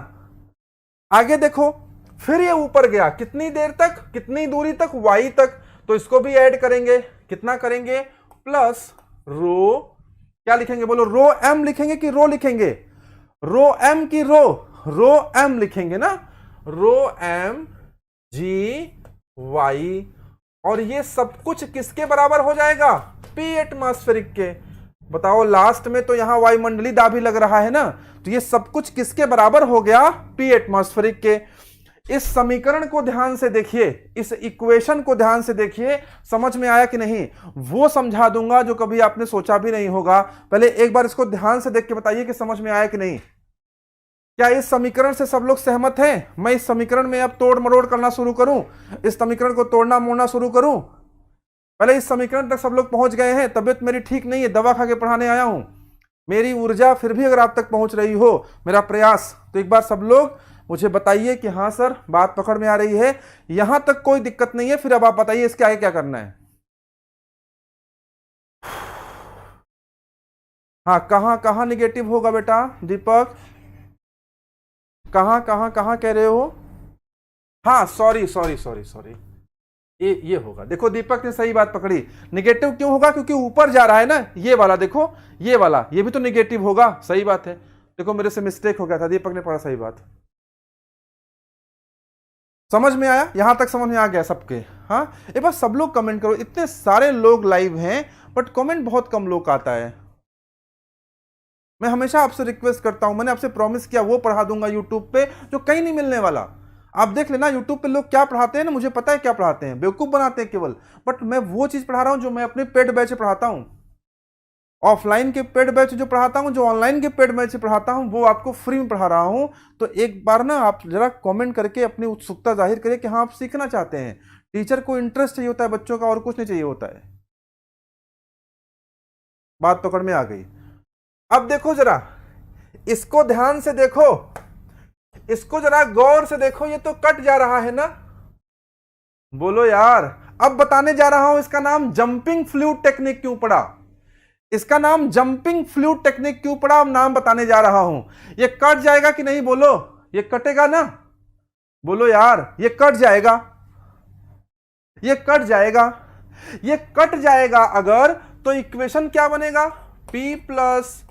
आगे देखो, फिर ये ऊपर गया, कितनी देर तक? कितनी दूरी तक? y तक। तो इसको भी ऐड करेंगे, कितना करेंगे? प्लस रो, क्या लिखेंगे? बोलो, रो एम लिखेंगे कि रो लिखेंगे? रो एम की रो एम लिखेंगे ना, रो एम जी वाई। और ये सब कुछ किसके बराबर हो जाएगा? P एटमॉस्फेरिक के। बताओ, लास्ट में तो यहां वायुमंडलीय दाब भी लग रहा है ना, तो ये सब कुछ किसके बराबर हो गया? P एटमॉस्फेरिक के। इस समीकरण को ध्यान से देखिए, इस इक्वेशन को ध्यान से देखिए, समझ में आया कि नहीं वो समझा दूंगा जो कभी आपने सोचा भी नहीं होगा। पहले एक बार इसको ध्यान से देख के बताइए कि समझ में आया कि नहीं। क्या इस समीकरण से सब लोग सहमत हैं? मैं इस समीकरण में अब तोड़ मरोड़ करना शुरू करूं, इस समीकरण को तोड़ना मोड़ना शुरू करूं? पहले इस समीकरण तक सब लोग पहुंच गए हैं। तबीयत मेरी ठीक नहीं है, दवा खा के पढ़ाने आया हूं, मेरी ऊर्जा फिर भी अगर आप तक पहुंच रही हो, मेरा प्रयास, तो एक बार सब लोग मुझे बताइए कि हाँ सर बात पकड़ में आ रही है, यहां तक कोई दिक्कत नहीं है। फिर अब आप बताइए इसके आगे क्या करना है। हाँ, कहां कहां निगेटिव होगा बेटा दीपक? कहां कहां कहां कह रहे हो? हाँ, सॉरी सॉरी सॉरी सॉरी, ये होगा। देखो दीपक ने सही बात पकड़ी। निगेटिव क्यों होगा? क्योंकि ऊपर जा रहा है ना, ये वाला देखो, ये वाला, ये भी तो निगेटिव होगा। सही बात है। देखो मेरे से मिस्टेक हो गया था, दीपक ने पढ़ा सही बात। समझ में आया? यहां तक समझ में आ गया सबके? हाँ, एक बार सब लोग कमेंट करो। इतने सारे लोग लाइव हैं बट कमेंट बहुत कम लोग का आता है। मैं हमेशा आपसे रिक्वेस्ट करता हूं, मैंने आपसे प्रॉमिस किया वो पढ़ा दूंगा यूट्यूब पे जो कहीं नहीं मिलने वाला। आप देख लेना यूट्यूब पे लोग क्या पढ़ाते हैं ना, मुझे पता है क्या पढ़ाते हैं, बेवकूफ बनाते हैं केवल। बट मैं वो चीज पढ़ा रहा हूं जो मैं अपने पेड बैच पढ़ाता हूं। ऑफलाइन के पेड बैच जो पढ़ाता हूं, जो ऑनलाइन के पेड बैच पढ़ाता हूं, वो आपको फ्री में पढ़ा रहा हूं। तो एक बार ना आप जरा कमेंट करके अपनी उत्सुकता जाहिर करिए कि हाँ आप सीखना चाहते हैं। टीचर को इंटरेस्ट चाहिए होता है बच्चों का, और कुछ नहीं चाहिए होता है। बात पकड़ में आ गई? अब देखो जरा, इसको ध्यान से देखो, इसको जरा गौर से देखो, ये तो कट जा रहा है ना। बोलो यार। अब बताने जा रहा हूं इसका नाम जंपिंग फ्लूइड टेक्निक क्यों पड़ा, इसका नाम जंपिंग फ्लूइड टेक्निक क्यों पड़ा, अब नाम बताने जा रहा हूं। ये कट जाएगा कि नहीं? बोलो, ये कटेगा ना? बोलो यार, ये कट जाएगा, ये कट जाएगा, ये कट जाएगा अगर, तो इक्वेशन क्या बनेगा? P प्लस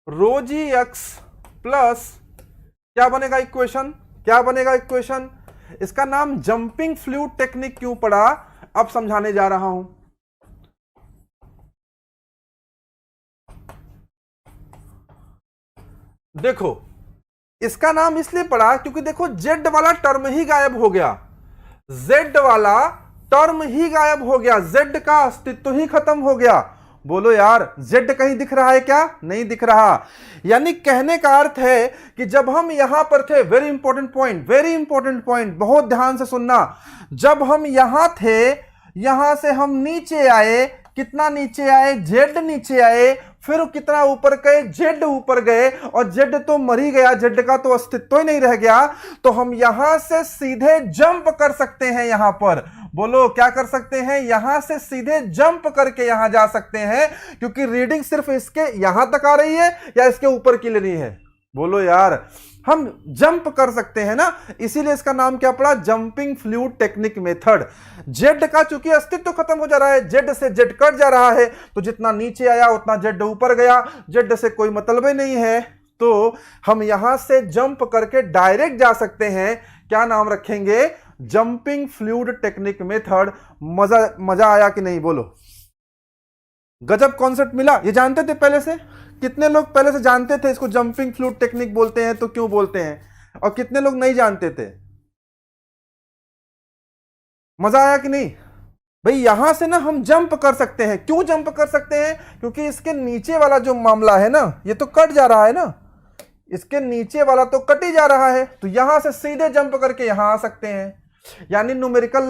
रो जी एक्स प्लस, क्या बनेगा इक्वेशन? क्या बनेगा इक्वेशन? इसका नाम जंपिंग फ्लूइड टेक्निक क्यों पड़ा, अब समझाने जा रहा हूं। देखो, इसका नाम इसलिए पड़ा क्योंकि देखो जेड वाला टर्म ही गायब हो गया, जेड वाला टर्म ही गायब हो गया, जेड का अस्तित्व ही खत्म हो गया। बोलो यार, जेड कहीं दिख रहा है क्या? नहीं दिख रहा। यानी कहने का अर्थ है कि जब हम यहां पर थे, very important point, very important point, बहुत ध्यान से सुनना। जब हम यहां थे, यहां से हम नीचे आए, कितना नीचे आए? जेड नीचे आए, फिर कितना ऊपर गए? जेड ऊपर गए, और जेड तो मर ही गया, जेड का तो अस्तित्व ही नहीं रह गया। तो हम यहां से सीधे जंप कर सकते हैं यहां पर। बोलो क्या कर सकते हैं? यहां से सीधे जंप करके यहां जा सकते हैं, क्योंकि रीडिंग सिर्फ इसके यहां तक आ रही है या इसके ऊपर की लेनी है? बोलो यार, हम जंप कर सकते हैं ना, इसीलिए इसका नाम क्या पड़ा? Jumping fluid technique method. Z का चूंकि अस्तित्व खत्म हो जा रहा है, जेड से जेड कट जा रहा है, तो जितना नीचे आया उतना जेड ऊपर गया, जेड से कोई मतलब ही नहीं है, तो हम यहां से जंप करके डायरेक्ट जा सकते हैं। क्या नाम रखेंगे? Jumping fluid technique method. मजा आया कि नहीं? बोलो। गजब कॉन्सेप्ट मिला। ये जानते थे पहले से? कितने लोग पहले से जानते थे इसको जंपिंग फ्लूइड टेक्निक बोलते हैं तो क्यों बोलते हैं, और कितने लोग नहीं जानते थे? मजा आया कि नहीं? भाई यहां से ना हम जंप कर सकते हैं। क्यों जंप कर सकते हैं? क्योंकि इसके नीचे वाला जो मामला है ना, ये तो कट जा रहा है ना, इसके नीचे वाला तो कट ही जा रहा है, तो यहां से सीधे जंप करके यहां आ सकते हैं। यानी न्यूमेरिकल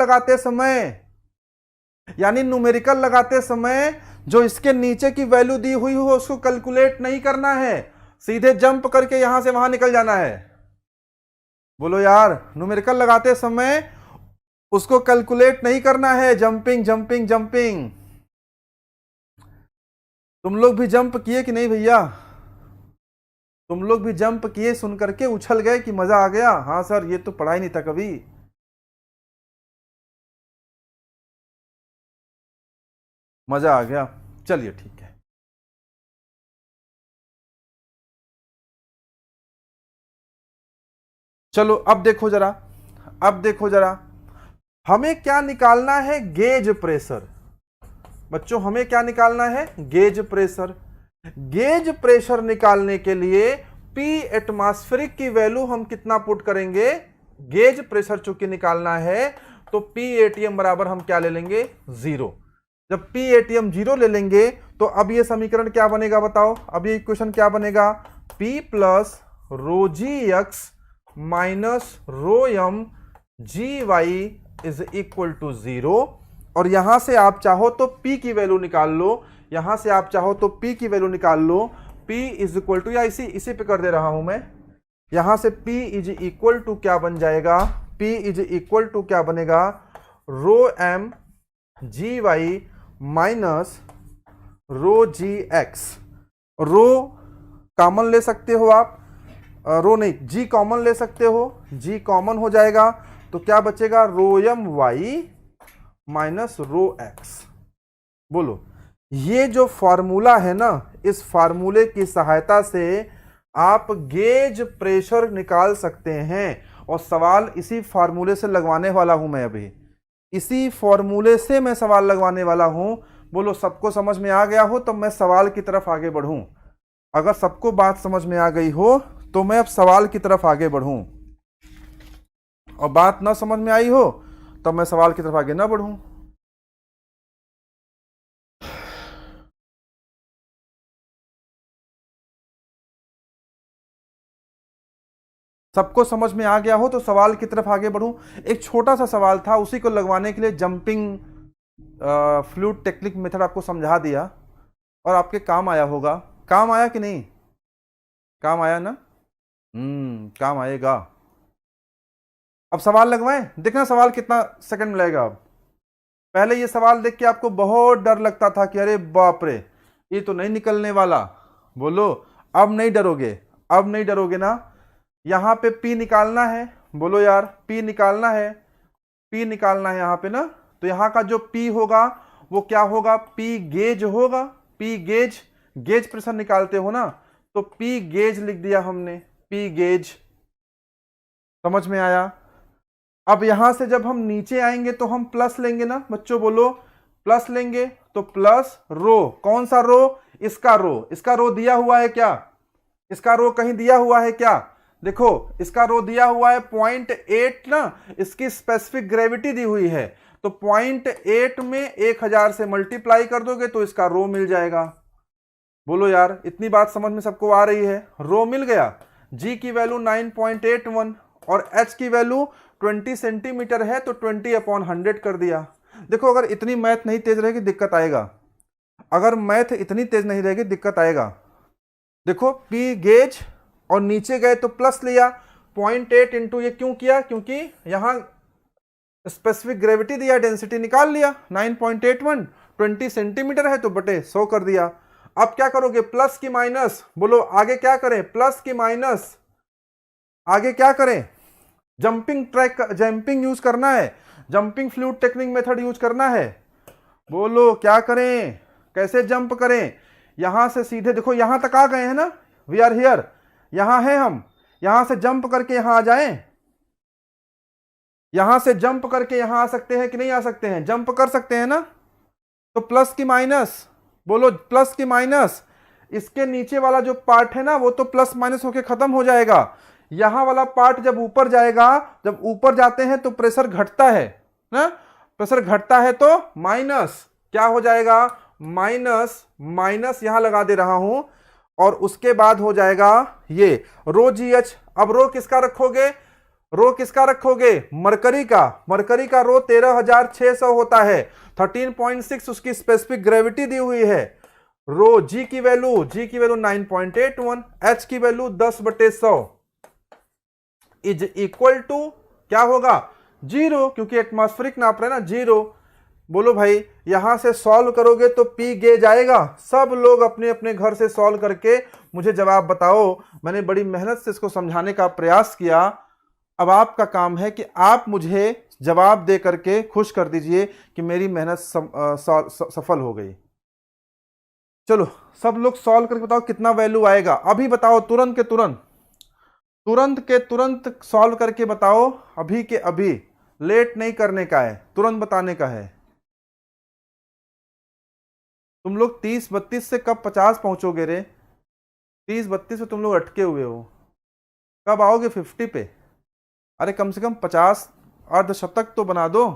लगाते समय जो इसके नीचे की वैल्यू दी हुई हो उसको कैलकुलेट नहीं करना है, सीधे जंप करके यहां से वहां निकल जाना है। बोलो यार, न्यूमेरिकल लगाते समय उसको कैलकुलेट नहीं करना है, जंपिंग जंपिंग जंपिंग। तुम लोग भी जंप किए कि नहीं भैया? तुम लोग भी जंप किए, सुन करके उछल गए कि मजा आ गया? हाँ सर, ये तो पढ़ा ही नहीं था कभी। मजा आ गया। चलिए ठीक है। चलो अब देखो जरा, अब देखो जरा, हमें क्या निकालना है? Gauge pressure. बच्चों हमें क्या निकालना है? Gauge pressure. गेज प्रेशर निकालने के लिए P एटमॉस्फेरिक की वैल्यू हम कितना पुट करेंगे? गेज प्रेशर चूंकि निकालना है तो पी एटीएम बराबर हम क्या ले लेंगे, 0। जब पी एटीएम 0 ले लेंगे तो अब ये समीकरण क्या बनेगा बताओ, अब ये इक्वेशन क्या बनेगा, P plus rho ji X minus rho M G Y is equal to 0। और यहां से आप चाहो तो P की वैल्यू निकाल लो, यहां से आप चाहो तो P की वैल्यू निकाल लो, P इज इक्वल टू, या इसी पे कर दे रहा हूं मैं, यहां से P इज इक्वल टू क्या बन जाएगा, P इज इक्वल टू क्या बनेगा, rho M G y minus rho जी एक्स। रो कॉमन ले सकते हो आप, रो नहीं, जी कॉमन ले सकते हो, जी कॉमन हो जाएगा तो क्या बचेगा, rho m y minus rho x. बोलो, ये जो फॉर्मूला है ना, इस फार्मूले की सहायता से आप गेज प्रेशर निकाल सकते हैं। और सवाल इसी फार्मूले से लगवाने वाला हूं मैं, अभी इसी फॉर्मूले से मैं सवाल लगवाने वाला हूं। बोलो, सबको समझ में आ गया हो तो मैं सवाल की तरफ आगे बढ़ूं। अगर सबको बात समझ में आ गई हो तो मैं अब सवाल की तरफ आगे बढ़ूं, और बात ना समझ में आई हो तो मैं सवाल की तरफ आगे ना बढ़ूं। सबको समझ में आ गया हो तो सवाल की तरफ आगे बढ़ूं। एक छोटा सा सवाल था, उसी को लगवाने के लिए जंपिंग फ्लूइड टेक्निक मेथड आपको समझा दिया, और आपके काम आया होगा। काम आया कि नहीं, काम आया ना, काम आएगा। अब सवाल लगवाएं, देखना सवाल कितना सेकंड में लगेगा। अब पहले ये सवाल देख के आपको बहुत डर लगता था कि अरे बाप रे, ये तो नहीं निकलने वाला। बोलो, अब नहीं डरोगे, अब नहीं डरोगे ना। यहां पे P निकालना है, बोलो यार, P निकालना है, P निकालना है यहां पे ना। तो यहां का जो P होगा वो क्या होगा, P गेज होगा, P गेज, गेज प्रेशर निकालते हो ना, तो P गेज लिख दिया हमने, P गेज। समझ में आया। अब यहां से जब हम नीचे आएंगे तो हम प्लस लेंगे ना बच्चों, बोलो प्लस लेंगे, तो प्लस रो, कौन सा रो, इसका रो, इसका रो दिया हुआ है क्या, इसका रो कहीं दिया हुआ है क्या, देखो इसका रो दिया हुआ है 0.8 ना, इसकी स्पेसिफिक ग्रेविटी दी हुई है, तो 0.8 में 1000 से मल्टीप्लाई कर दोगे तो इसका रो मिल जाएगा। बोलो यार, इतनी बात समझ में सबको आ रही है, रो मिल गया। जी की वैल्यू 9.81 और एच की वैल्यू 20 सेंटीमीटर है, तो 20/100 कर दिया। देखो, अगर इतनी मैथ नहीं तेज रहेगी दिक्कत आएगा, अगर मैथ इतनी तेज नहीं रहेगी दिक्कत आएगा। देखो P गेज, और नीचे गए तो प्लस लिया, 0.8 इंटू ये क्यों किया, क्योंकि यहां स्पेसिफिक ग्रेविटी दिया, डेंसिटी निकाल लिया 9.81, 20 सेंटीमीटर है तो बटे 100 कर दिया। अब क्या करोगे, प्लस की माइनस, बोलो आगे क्या करें, प्लस की माइनस, आगे क्या करें, जंपिंग ट्रैक, जंपिंग यूज करना है, jumping fluid technique method use करना है। बोलो क्या करें, कैसे जंप करें, यहां से सीधे देखो यहां तक आ गए हैं ना, वी आर हियर, यहां है हम, यहां से जंप करके यहां आ जाएं, यहां से जंप करके यहां आ सकते हैं कि नहीं आ सकते हैं, जंप कर सकते हैं ना। तो प्लस की माइनस, बोलो प्लस की माइनस, इसके नीचे वाला जो पार्ट है ना वो तो प्लस माइनस होके खत्म हो जाएगा, यहां वाला पार्ट जब ऊपर जाएगा, जब ऊपर जाते हैं तो प्रेशर घटता है ना, प्रेशर घटता है तो माइनस क्या हो जाएगा, माइनस माइनस यहां लगा दे रहा हूं, और उसके बाद हो जाएगा ये रो जी एच। अब रो किसका रखोगे, रो किसका रखोगे, मरकरी का, मरकरी का रो 13600 होता है, 13.6 उसकी स्पेसिफिक ग्रेविटी दी हुई है। रो जी की वैल्यू, जी की वैल्यू 9.81, एच की वैल्यू 10/100 इज इक्वल टू क्या होगा, 0, क्योंकि एटमॉस्फेरिक नाप रहे ना, 0। बोलो भाई, यहां से सॉल्व करोगे तो P गेज आएगा। सब लोग अपने अपने घर से सॉल्व करके मुझे जवाब बताओ। मैंने बड़ी मेहनत से इसको समझाने का प्रयास किया, अब आपका काम है कि आप मुझे जवाब दे करके खुश कर दीजिए कि मेरी मेहनत सफल हो गई। चलो सब लोग सॉल्व करके बताओ कितना वैल्यू आएगा, अभी बताओ, तुरंत के तुरंत, तुरंत के तुरंत सॉल्व करके बताओ, अभी के अभी, लेट नहीं करने का है, तुरंत बताने का है। तुम लोग 30-32 से कब 50 पहुंचोगे रे, 30-32 से तुम लोग अटके हुए हो, कब आओगे 50 पे। अरे कम से कम 50 अर्धशतक तो बना दो।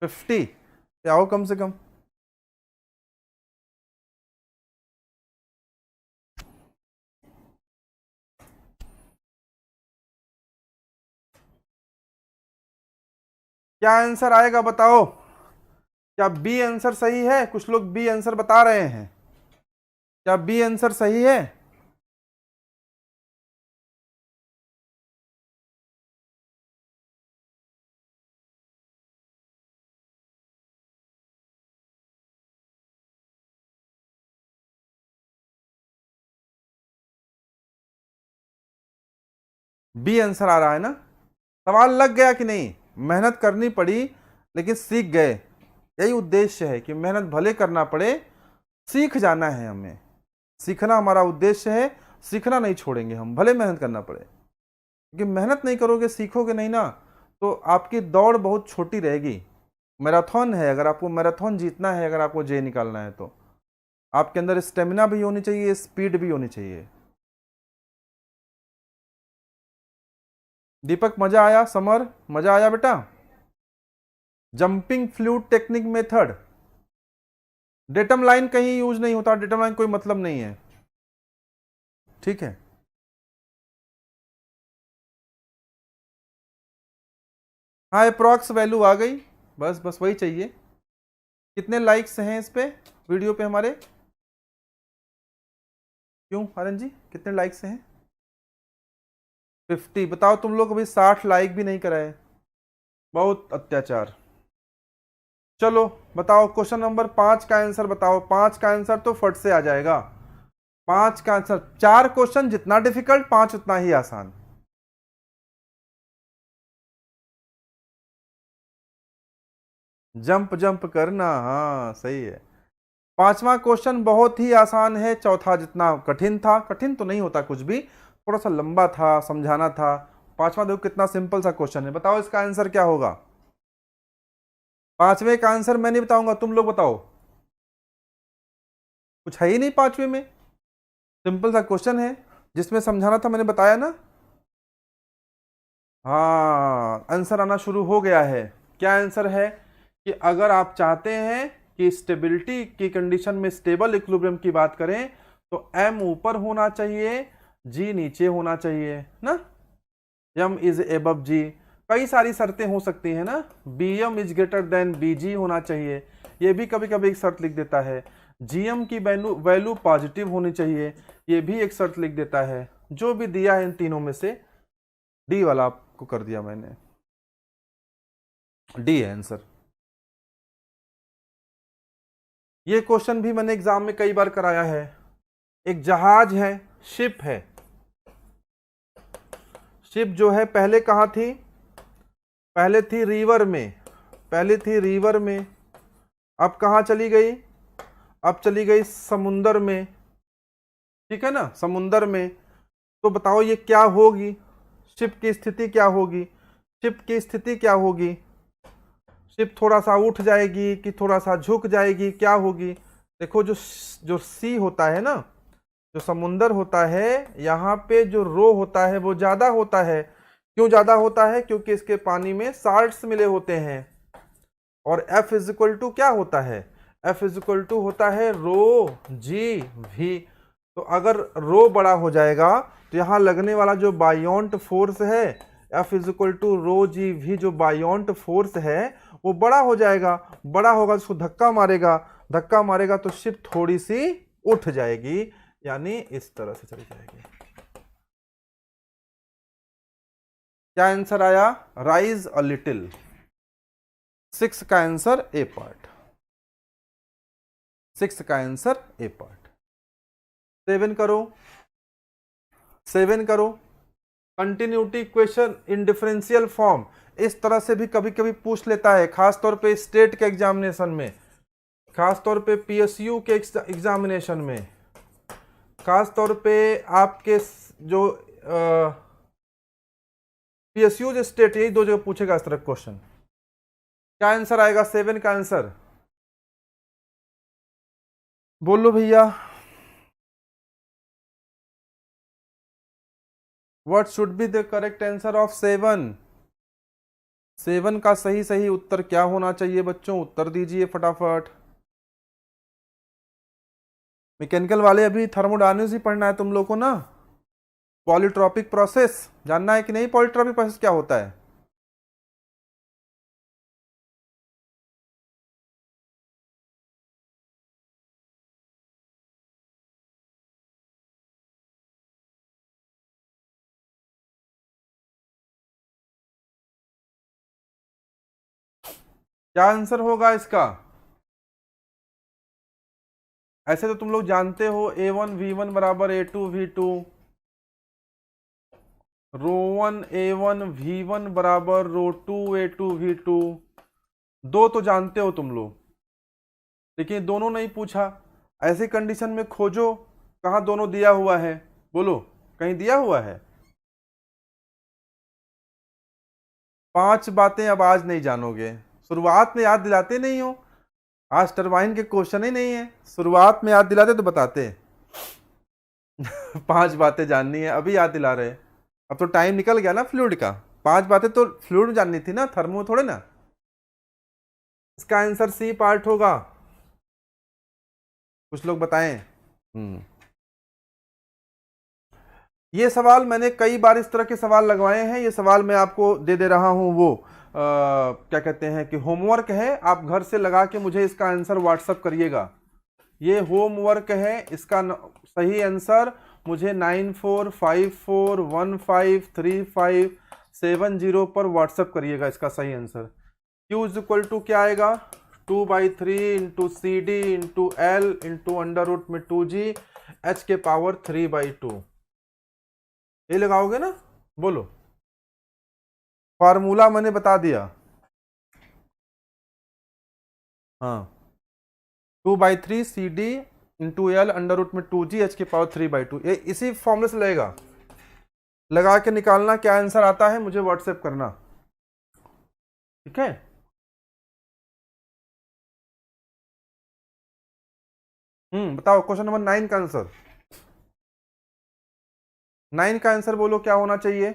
50 क्या हो कम से कम। क्या आंसर आएगा बताओ। क्या बी आंसर सही है? कुछ लोग बी आंसर बता रहे हैं। क्या बी आंसर सही है? बी आंसर आ रहा है ना। सवाल लग गया कि नहीं? मेहनत करनी पड़ी लेकिन सीख गए। यही उद्देश्य है कि मेहनत भले करना पड़े, सीख जाना है हमें। सीखना हमारा उद्देश्य है, सीखना नहीं छोड़ेंगे हम, भले मेहनत करना पड़े। क्योंकि मेहनत नहीं करोगे, सीखोगे नहीं ना, तो आपकी दौड़ बहुत छोटी रहेगी। मैराथन है, अगर आपको मैराथन जीतना है, अगर आपको जे निकालना है, तो आपके अंदर स्टेमिना भी होनी चाहिए, स्पीड भी होनी चाहिए। दीपक मजा आया? समर मजा आया बेटा? Jumping fluid technique method, datum line कहीं यूज नहीं होता, डेटम लाइन कोई मतलब नहीं है, ठीक है। हाँ अप्रॉक्स वैल्यू आ गई, बस बस वही चाहिए। कितने लाइक्स हैं इस पे वीडियो पे हमारे? क्यों आर्यन जी कितने लाइक्स हैं? 50। बताओ तुम लोग अभी 60 लाइक भी नहीं कराए, बहुत अत्याचार। चलो बताओ क्वेश्चन नंबर 5 का आंसर बताओ। 5 का आंसर तो फट से आ जाएगा। 5 का आंसर, 4 क्वेश्चन जितना डिफिकल्ट, 5 उतना ही आसान। जंप जंप करना, हाँ सही है। 5वां क्वेश्चन बहुत ही आसान है, चौथा जितना कठिन था। कठिन तो नहीं होता कुछ भी, थोड़ा सा लंबा था, समझाना था। 5वां देखो कितना सिंपल सा क्वेश्चन है। बताओ इसका आंसर क्या होगा। 5वें का आंसर मैं नहीं बताऊंगा, तुम लोग बताओ। कुछ है ही नहीं 5वें में, सिंपल सा क्वेश्चन है, जिसमें समझाना था मैंने बताया ना। हाँ आंसर आना शुरू हो गया है। क्या आंसर है कि अगर आप चाहते हैं कि स्टेबिलिटी की कंडीशन में, स्टेबल इक्विलिब्रियम की बात करें, तो एम ऊपर होना चाहिए, जी नीचे होना चाहिए ना। एम इज एबव जी, कई सारी शर्तें हो सकती हैं ना। B m is greater than b g होना चाहिए, ये भी कभी कभी एक शर्त लिख देता है। जीएम की वैल्यू वैल्यू पॉजिटिव होनी चाहिए, ये भी एक शर्त लिख देता है। जो भी दिया है इन तीनों में से, डी वाला आपको कर दिया मैंने, डी है आंसर। ये क्वेश्चन भी मैंने एग्जाम में कई बार कराया है। एक जहाज है, शिप है। शिप जो है पहले कहाँ थी? पहले थी रिवर में, पहले थी रिवर में। अब कहाँ चली गई? अब चली गई समुंदर में, ठीक है ना, समुंदर में। तो बताओ ये क्या होगी? शिप की स्थिति क्या होगी? शिप की स्थिति क्या होगी? शिप थोड़ा सा उठ जाएगी कि थोड़ा सा झुक जाएगी, क्या होगी? देखो जो जो सी होता है ना, जो समुंदर होता है, यहाँ पे जो रो होता है वो ज्यादा होता है। क्यों ज्यादा होता है? क्योंकि इसके पानी में साल्ट्स मिले होते हैं। और F इज इक्वल टू क्या होता है? F इज इक्वल टू होता है रो जी भी। तो अगर रो बड़ा हो जाएगा तो यहाँ लगने वाला जो बायोंट फोर्स है, F इज इक्वल टू रो जी भी, जो बायोंट फोर्स है वो बड़ा हो जाएगा। बड़ा होगा तो उसको धक्का मारेगा, धक्का मारेगा तो शिप थोड़ी सी उठ जाएगी, यानी इस तरह से चली जाएगी। क्या आंसर आया? Rise a little. 6 का आंसर ए पार्ट, 6 का आंसर ए पार्ट। 7 करो, 7 करो। Continuity equation in differential form, इस तरह से भी कभी कभी पूछ लेता है, खासतौर पे स्टेट के एग्जामिनेशन में, खासतौर पे पीएसयू के एग्जामिनेशन में, खासतौर पे आपके जो पीएसयू जो स्टेट, यही दो जगह पूछेगा इस तरह क्वेश्चन। क्या आंसर आएगा 7 का आंसर? बोलो भैया। What should be the correct answer of 7? 7 का सही उत्तर क्या होना चाहिए बच्चों? उत्तर दीजिए फटाफट। मैकेनिकल वाले अभी थर्मोडायनेमिक्स ही पढ़ना है तुम लोग को ना। पॉलीट्रॉपिक प्रोसेस जानना है कि नहीं? पॉलीट्रॉपिक प्रोसेस क्या होता है? क्या आंसर होगा इसका? ऐसे तो तुम लोग जानते हो A1V1 बराबर A2V2, ρ1A1V1 बराबर ρ2A2V2, दो तो जानते हो तुम लोग, लेकिन दोनों नहीं पूछा। ऐसी कंडीशन में खोजो कहाँ दोनों दिया हुआ है, बोलो कहीं दिया हुआ है? 5 बातें अब आज नहीं जानोगे, शुरुआत में याद दिलाते नहीं हो। आज टरबाइन के क्वेश्चन ही नहीं है, शुरुआत में याद दिलाते तो बताते। 5 बातें जाननी है अभी याद दिला रहे। अब तो टाइम निकल गया ना फ्लूइड का। 5 बातें तो फ्लूइड में जाननी थी ना, थर्मो थोड़े ना। इसका आंसर सी पार्ट होगा। कुछ लोग बताएं। ये सवाल मैंने कई बार इस तरह के सवाल लगवाए हैं। ये सवाल मैं आपको दे दे रहा हूं, वो क्या कहते हैं कि होमवर्क है, आप घर से लगा के मुझे इसका आंसर व्हाट्सअप करिएगा। ये होमवर्क है, इसका सही आंसर मुझे 9454153570 पर व्हाट्सअप करिएगा। इसका सही answer Q is equal to क्या आएगा? 2/3 into CD into L into under root में 2G H के पावर 3/2। ये लगाओगे ना? बोलो। फार्मूला मैंने बता दिया। हाँ, 2/3 CD into L under root में 2G H के पावर 3/2। ये इसी फॉर्मूले से लगेगा, लगा के निकालना। क्या आंसर आता है मुझे व्हाट्सएप करना, ठीक है? बताओ क्वेश्चन नंबर 9 का आंसर। 9 का आंसर बोलो क्या होना चाहिए?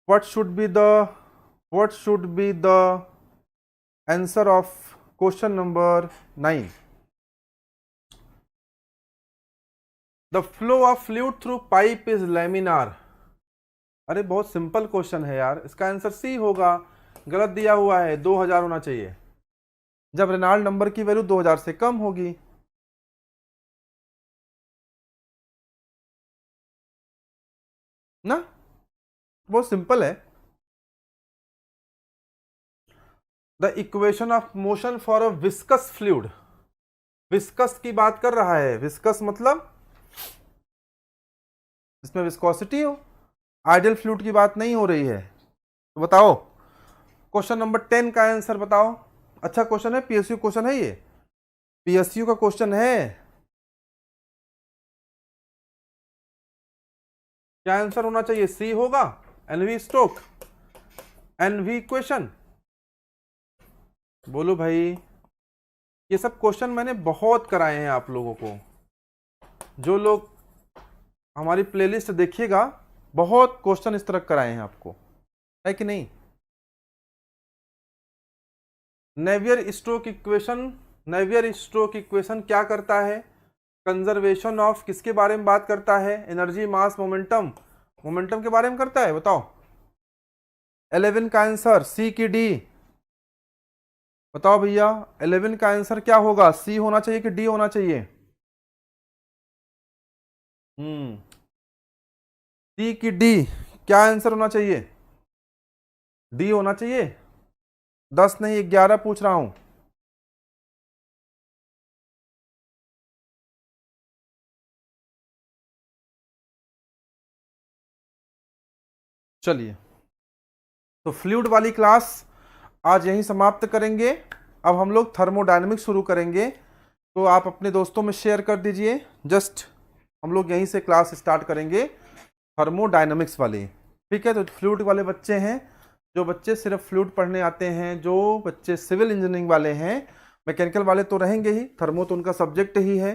What should be the answer of question number 9? The flow of fluid through pipe is laminar. अरे बहुत सिंपल क्वेश्चन है यार, इसका आंसर सी होगा। गलत दिया हुआ है, 2000 होना चाहिए, जब रेनॉल्ड नंबर की वैल्यू 2000 से कम होगी ना। बहुत सिंपल है। The equation of motion for a viscous fluid. Viscous की बात कर रहा है। विस्कस मतलब इसमें विस्कोसिटी हो, आइडियल फ्लूइड की बात नहीं हो रही है। तो बताओ क्वेश्चन नंबर 10 का आंसर बताओ। अच्छा क्वेश्चन है, PSU क्वेश्चन है, ये PSU का क्वेश्चन है। क्या आंसर होना चाहिए? सी होगा। NV Stoke, NV equation. बोलो भाई। ये सब क्वेश्चन मैंने बहुत कराए हैं आप लोगों को। जो लोग हमारी प्लेलिस्ट देखिएगा, बहुत क्वेश्चन इस तरह कराए हैं आपको, है कि नहीं? Navier Stoke equation. Navier Stoke equation क्या करता है? कंजर्वेशन ऑफ किसके बारे में बात करता है? एनर्जी, मास, मोमेंटम। मोमेंटम के बारे में करता है। बताओ 11 का आंसर सी की डी। बताओ भैया 11 का आंसर क्या होगा? सी होना चाहिए कि डी होना चाहिए? सी की डी, क्या आंसर होना चाहिए? डी होना चाहिए। 10 नहीं 11 पूछ रहा हूं। चलिए, तो फ्लूइड वाली क्लास आज यहीं समाप्त करेंगे। अब हम लोग थर्मोडायनेमिक्स शुरू करेंगे, तो आप अपने दोस्तों में शेयर कर दीजिए। जस्ट हम लोग यहीं से क्लास स्टार्ट करेंगे थर्मोडायनेमिक्स वाली, ठीक है? तो फ्लूइड वाले बच्चे हैं, जो बच्चे सिर्फ फ्लूइड पढ़ने आते हैं, जो बच्चे सिविल इंजीनियरिंग वाले हैं, मैकेनिकल वाले तो रहेंगे ही, थर्मो तो उनका सब्जेक्ट ही है।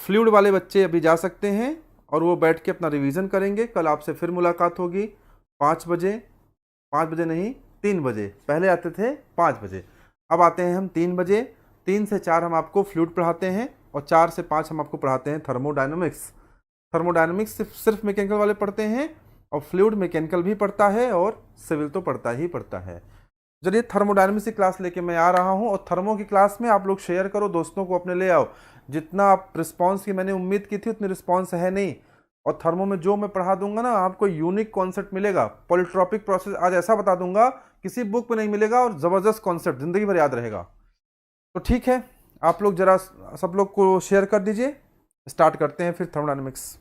फ्लूइड वाले बच्चे अभी जा सकते हैं और वो बैठ के अपना रिवीजन करेंगे। कल आपसे फिर मुलाकात होगी 5 बजे, 5 बजे नहीं 3 बजे, पहले आते थे 5 बजे, अब आते हैं हम 3 बजे। 3 से 4 हम आपको फ्लूइड पढ़ाते हैं और 4 से 5 हम आपको पढ़ाते हैं थर्मोडायनेमिक्स। थर्मोडायनेमिक्स सिर्फ मैकेनिकल वाले पढ़ते हैं और फ्लूइड मैकेनिकल भी पढ़ता है और सिविल तो पढ़ता ही पढ़ता है। चलिए थर्मोडायनेमिक्स की क्लास लेके मैं आ रहा हूं और थर्मो की क्लास में आप लोग शेयर करो, दोस्तों को अपने ले आओ। जितना आप रिस्पांस की मैंने उम्मीद की थी उतनी रिस्पांस है नहीं, और थर्मो में जो मैं पढ़ा दूंगा ना आपको यूनिक कॉन्सेप्ट मिलेगा। पॉलीट्रॉपिक प्रोसेस आज ऐसा बता दूंगा किसी बुक में नहीं मिलेगा और जबरदस्त कॉन्सेप्ट जिंदगी भर याद रहेगा। तो ठीक है, आप लोग जरा सब लोग को शेयर कर दीजिए, स्टार्ट करते हैं फिर थर्मोडायनेमिक्स।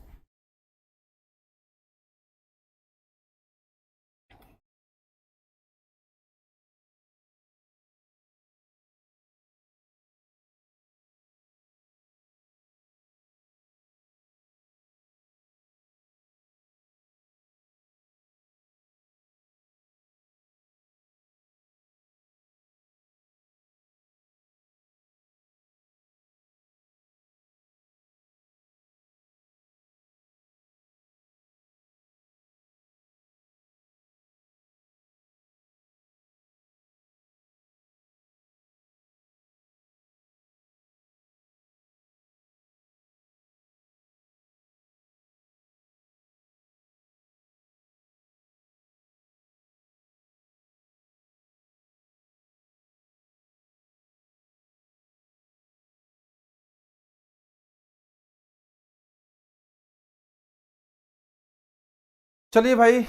चलिए भाई,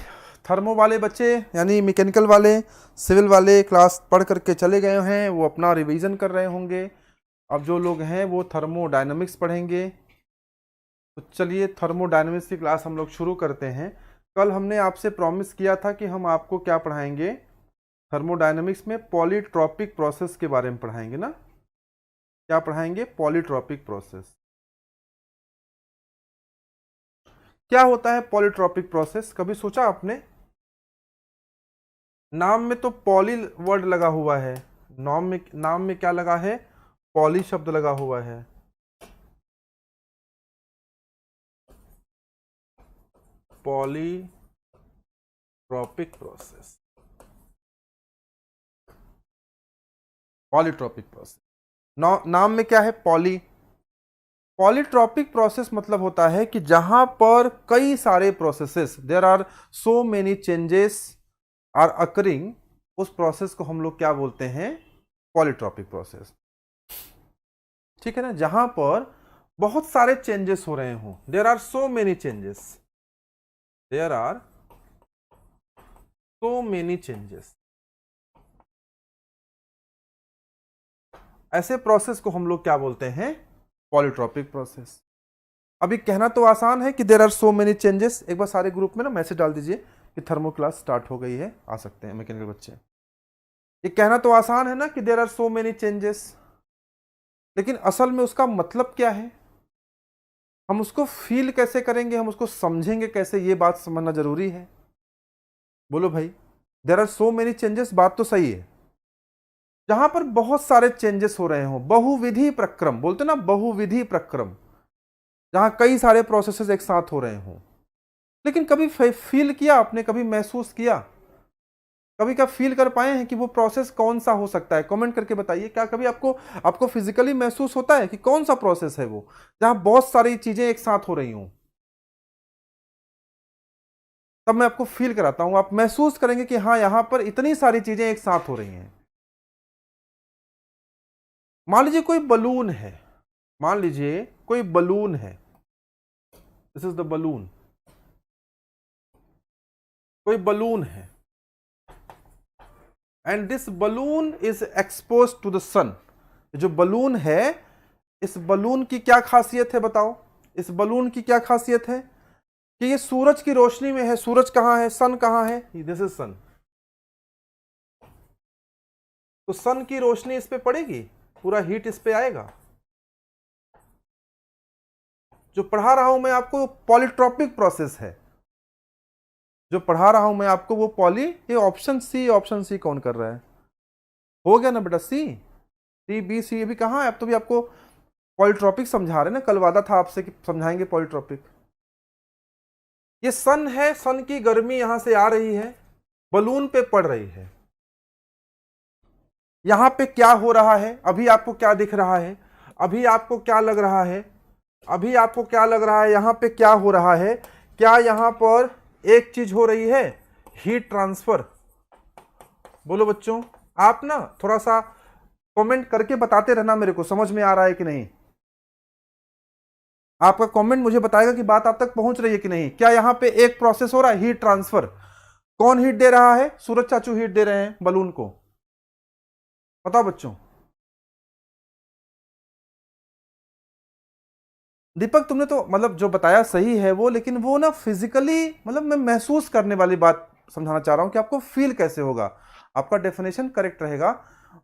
थर्मो वाले बच्चे यानी मैकेनिकल वाले, सिविल वाले क्लास पढ़ करके चले गए हैं, वो अपना रिवीजन कर रहे होंगे। अब जो लोग हैं वो थर्मोडायनेमिक्स पढ़ेंगे। तो चलिए थर्मोडायनेमिक्स की क्लास हम लोग शुरू करते हैं। कल हमने आपसे प्रॉमिस किया था कि हम आपको क्या पढ़ाएंगे, थर्मोडायनेमिक्स में पॉलीट्रॉपिक प्रोसेस के बारे में पढ़ाएंगे ना। क्या पढ़ाएंगे? Polytropic process. क्या होता है पॉलीट्रॉपिक प्रोसेस, कभी सोचा आपने? नाम में तो पॉली वर्ड लगा हुआ है, नाम में क्या लगा है? पॉली शब्द लगा हुआ है। पॉलीट्रॉपिक प्रोसेस, पॉलीट्रॉपिक प्रोसेस नाम में क्या है? पॉली। पॉलीट्रॉपिक प्रोसेस मतलब होता है कि जहां पर कई सारे processes, there are so many changes are occurring, उस प्रोसेस को हम लोग क्या बोलते हैं? Polytropic process. ठीक है ना, जहां पर बहुत सारे चेंजेस हो रहे हों, there are so many changes, there are so many changes, ऐसे प्रोसेस को हम लोग क्या बोलते हैं? Polytropic process. अभी कहना तो आसान है कि there are so many changes. एक बार सारे ग्रुप में ना मैसेज डाल दीजिए कि थर्मो क्लास स्टार्ट हो गई है, आ सकते हैं मैकेनिकल बच्चे। ये कहना तो आसान है ना कि there are so many changes, लेकिन असल में उसका मतलब क्या है, हम उसको फील कैसे करेंगे, हम उसको समझेंगे कैसे, ये बात समझना जरूरी है। बोलो भाई, there are so many changes, बात तो सही है। जहां पर बहुत सारे चेंजेस हो रहे हो, बहुविधि प्रक्रम बोलते ना, बहुविधि प्रक्रम, जहां कई सारे प्रोसेसेस एक साथ हो रहे हो। लेकिन कभी फील किया आपने, कभी महसूस किया, कभी क्या फील कर पाए हैं कि वो प्रोसेस कौन सा हो सकता है? कमेंट करके बताइए, क्या कभी आपको फिजिकली महसूस होता है कि कौन सा प्रोसेस है वो जहां बहुत सारी चीजें एक साथ हो रही हूं? तब मैं आपको फील कराता हूं, आप महसूस करेंगे कि हाँ यहां पर इतनी सारी चीजें एक साथ हो रही हैं। मान लीजिए कोई बलून है, मान लीजिए कोई बलून है, दिस इज द बलून, कोई बलून है and this balloon is expose to the sun. जो बलून है, इस बलून की क्या खासियत है बताओ? इस बलून की क्या खासियत है कि ये सूरज की रोशनी में है। सूरज कहां है? सन कहां है? दिस इज सन। तो सन की रोशनी इस पे पड़ेगी, पूरा हीट इस पे आएगा। जो पढ़ा रहा हूं मैं आपको पॉलीट्रॉपिक प्रोसेस है, जो पढ़ा रहा हूं मैं आपको वो पॉली। ये ऑप्शन सी कौन कर रहा है? हो गया ना बेटा, सी डी बी सी, अभी कहां है? अब तो भी आपको पॉलीट्रॉपिक समझा रहे ना, कल वादा था आपसे कि समझाएंगे पॉलीट्रॉपिक। ये सन है, सन की गर्मी यहां से आ रही है, बलून पे पड़ रही है। यहां पे क्या हो रहा है, अभी आपको क्या दिख रहा है, अभी आपको क्या लग रहा है, अभी आपको क्या लग रहा है, यहां पे क्या हो रहा है? क्या यहां पर एक चीज हो रही है, हीट ट्रांसफर। बोलो बच्चों, आप ना थोड़ा सा कमेंट करके बताते रहना मेरे को, समझ में आ रहा है कि नहीं। आपका कमेंट मुझे बताएगा कि बात आप तक पहुंच रही है कि नहीं। क्या यहां पे एक प्रोसेस हो रहा है, हीट ट्रांसफर। कौन हीट दे रहा है? सूरज चाचू हीट दे रहे हैं बलून को। बताओ बच्चों। दीपक तुमने तो मतलब जो बताया सही है वो, लेकिन वो ना फिजिकली, मतलब मैं महसूस करने वाली बात समझाना चाह रहा हूं कि आपको फील कैसे होगा। आपका डेफिनेशन करेक्ट रहेगा,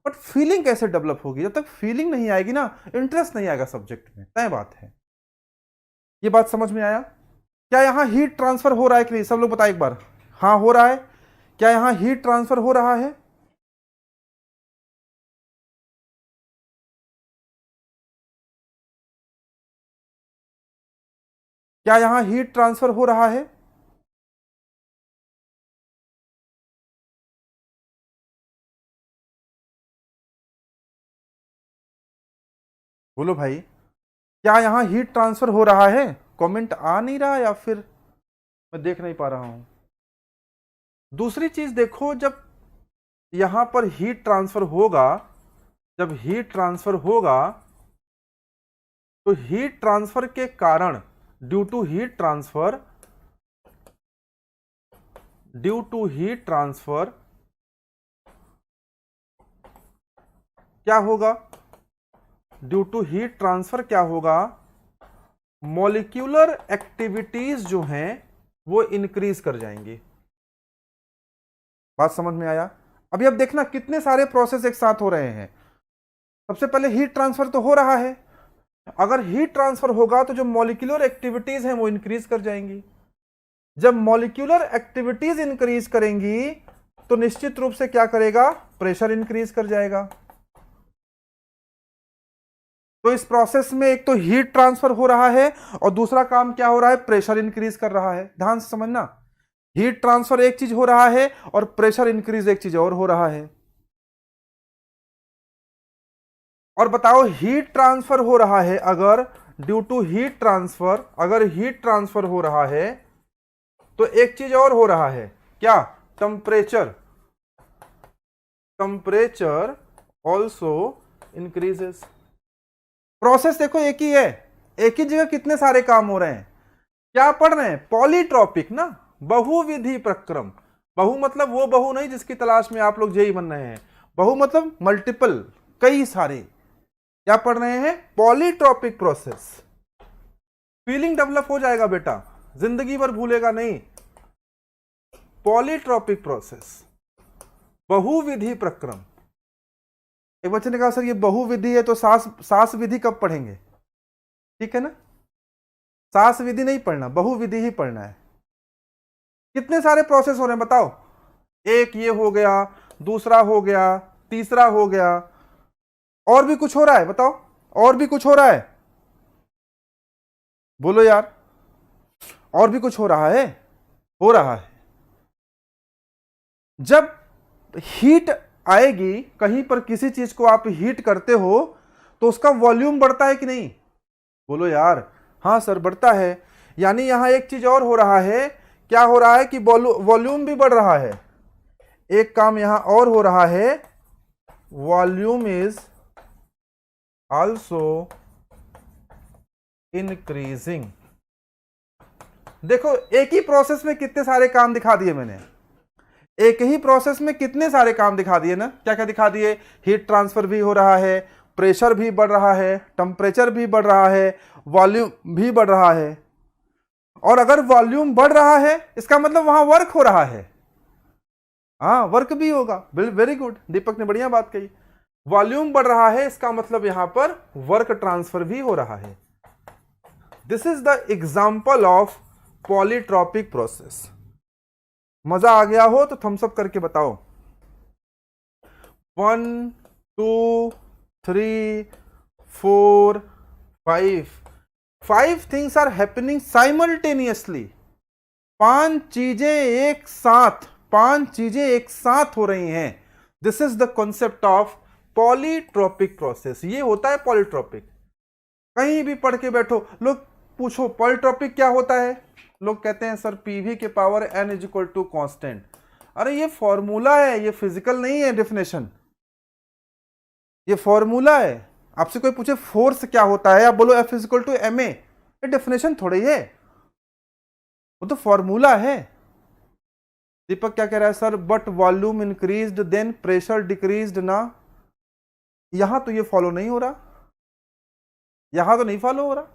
बट फीलिंग कैसे डेवलप होगी? जब तक फीलिंग नहीं आएगी ना, इंटरेस्ट नहीं आएगा सब्जेक्ट में, तय बात है। ये बात समझ में आया? क्या यहां हीट ट्रांसफर हो रहा है कि नहीं? सब लोग बताए एक बार। हाँ हो रहा है। क्या यहां हीट ट्रांसफर हो रहा है? क्या यहां हीट ट्रांसफर हो रहा है? बोलो भाई, क्या यहां हीट ट्रांसफर हो रहा है? कमेंट आ नहीं रहा या फिर मैं देख नहीं पा रहा हूं? दूसरी चीज देखो, जब यहां पर हीट ट्रांसफर होगा, जब हीट ट्रांसफर होगा तो हीट ट्रांसफर के कारण, due to heat transfer, due to heat transfer क्या होगा? ड्यू टू हीट ट्रांसफर क्या होगा? मॉलिक्यूलर एक्टिविटीज जो हैं वो इंक्रीज कर जाएंगी। बात समझ में आया? अभी अब देखना कितने सारे प्रोसेस एक साथ हो रहे हैं। सबसे पहले हीट ट्रांसफर तो हो रहा है। अगर हीट ट्रांसफर होगा तो जो मॉलिक्यूलर एक्टिविटीज हैं वो इंक्रीज कर जाएंगी। जब मॉलिक्यूलर एक्टिविटीज इंक्रीज करेंगी तो निश्चित रूप से क्या करेगा? प्रेशर इंक्रीज कर जाएगा। तो इस प्रोसेस में एक तो हीट ट्रांसफर हो रहा है और दूसरा काम क्या हो रहा है? प्रेशर इंक्रीज कर रहा है। ध्यान से समझना, हीट ट्रांसफर एक चीज हो रहा है और प्रेशर इंक्रीज एक चीज और हो रहा है। और बताओ, हीट ट्रांसफर हो रहा है, अगर ड्यू टू हीट ट्रांसफर, अगर हीट ट्रांसफर हो रहा है तो एक चीज और हो रहा है, क्या? Temperature, temperature also increases. Process देखो एक ही है, एक ही जगह कितने सारे काम हो रहे हैं। क्या पढ़ रहे हैं? पॉलीट्रॉपिक ना, बहुविधि प्रक्रम। बहु मतलब वो बहु नहीं जिसकी तलाश में आप लोग जेई बन रहे हैं। बहु मतलब मल्टीपल, कई सारे। क्या पढ़ रहे हैं? Polytropic process. फीलिंग डेवलप हो जाएगा बेटा, जिंदगी भर भूलेगा नहीं। पॉलीट्रॉपिक प्रोसेस, बहुविधि प्रक्रम। एक बच्चे ने कहा सर ये बहुविधि है तो सास विधि कब पढ़ेंगे? ठीक है ना, सास विधि नहीं पढ़ना, बहुविधि ही पढ़ना है। कितने सारे प्रोसेस हो रहे हैं बताओ? एक ये हो गया, दूसरा हो गया, तीसरा हो गया, और भी कुछ हो रहा है बताओ? और भी कुछ हो रहा है? बोलो यार, और भी कुछ हो रहा है? हो रहा है। जब हीट आएगी कहीं पर, किसी चीज को आप हीट करते हो तो उसका वॉल्यूम बढ़ता है कि नहीं? बोलो यार। हाँ सर बढ़ता है। यानी यहां एक चीज और हो रहा है। क्या हो रहा है कि वॉल्यूम भी बढ़ रहा है। एक काम यहां और हो रहा है, वॉल्यूम इज आल्सो इंक्रीजिंग। देखो एक ही प्रोसेस में कितने सारे काम दिखा दिए मैंने, एक ही प्रोसेस में कितने सारे काम दिखा दिए ना। क्या क्या दिखा दिए? हीट ट्रांसफर भी हो रहा है, प्रेशर भी बढ़ रहा है, टेम्परेचर भी बढ़ रहा है, वॉल्यूम भी बढ़ रहा है। और अगर वॉल्यूम बढ़ रहा है इसका मतलब वहां वर्क हो रहा है। हाँ वर्क भी होगा, वेरी गुड, दीपक ने बढ़िया बात कही। वॉल्यूम बढ़ रहा है इसका मतलब यहां पर वर्क ट्रांसफर भी हो रहा है। This is the example of polytropic process. मजा आ गया हो तो थम्स अप करके बताओ। 1 2 3 4 five things are happening simultaneously. पांच चीजें एक साथ हो रही हैं। This is the concept of polytropic process. ये होता है पॉलीट्रोपिक। कहीं भी पढ़ के बैठो, लोग पूछो पॉलीट्रोपिक क्या होता है, लोग कहते हैं सर पीवी के power N is equal to constant. अरे ये फॉर्मूला है, ये फिजिकल नहीं है डेफिनेशन, ये फॉर्मूला है। आपसे कोई पूछे फोर्स क्या होता है, आप बोलो F is equal to M A, ये डेफिनेशन थोड़ी है, वो तो फॉर्मूला है। दीपक क्या कह रहा है sir, but volume increased then pressure decreased ना। यहां तो ये फॉलो नहीं हो रहा, यहां तो नहीं फॉलो हो रहा।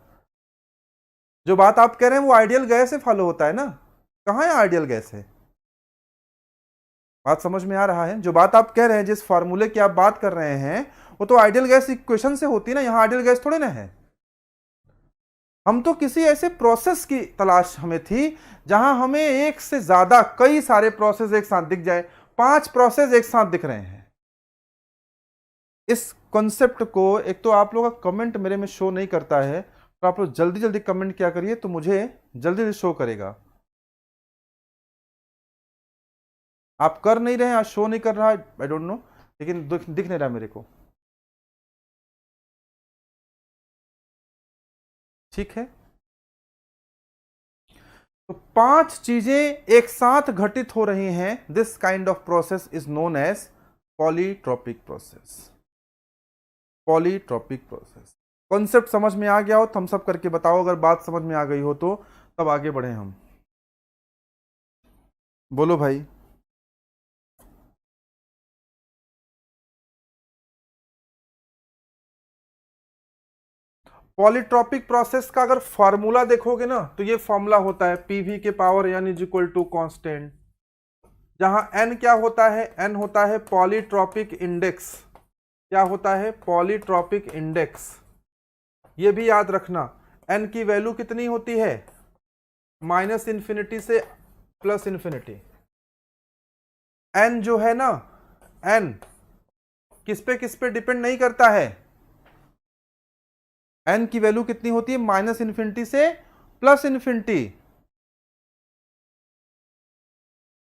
जो बात आप कह रहे हैं वो आइडियल गैस से फॉलो होता है ना, कहां है आइडियल गैस है? बात समझ में आ रहा है? जो बात आप कह रहे हैं, जिस फॉर्मूले की आप बात कर रहे हैं, वो तो आइडियल गैस इक्वेशन से होती है ना, यहां आइडियल गैस थोड़े ना है। हम तो किसी ऐसे प्रोसेस की तलाश हमें थी जहां हमें एक से ज्यादा कई सारे प्रोसेस एक साथ दिख जाए। 5 प्रोसेस एक साथ दिख रहे हैं। इस कॉन्सेप्ट को, एक तो आप लोगों का कमेंट मेरे में शो नहीं करता है, तो आप लोग जल्दी जल्दी कमेंट क्या करिए तो मुझे जल्दी जल्दी शो करेगा। आप कर नहीं रहे हैं, आज शो नहीं कर रहा है, आई डोंट नो, लेकिन दिख नहीं रहा मेरे को। ठीक है, तो 5 चीजें एक साथ घटित हो रही हैं। This kind of process is known as polytropic process. Polytropic process concept समझ में आ गया हो, थम्स अप करके बताओ अगर बात समझ में आ गई हो तो, तब आगे बढ़े हम। बोलो भाई। पॉलीट्रोपिक प्रोसेस का अगर फॉर्मूला देखोगे ना, तो ये फॉर्मूला होता है पीवी के power N is equal to constant, जहां एन क्या होता है, एन होता है पॉलीट्रोपिक इंडेक्स। क्या होता है? Polytropic index. ये भी याद रखना, एन की वैल्यू कितनी होती है, माइनस इन्फिनिटी से प्लस इन्फिनिटी। एन जो है ना, एन किस पे डिपेंड नहीं करता है। एन की वैल्यू कितनी होती है, माइनस इन्फिनिटी से प्लस इन्फिनिटी।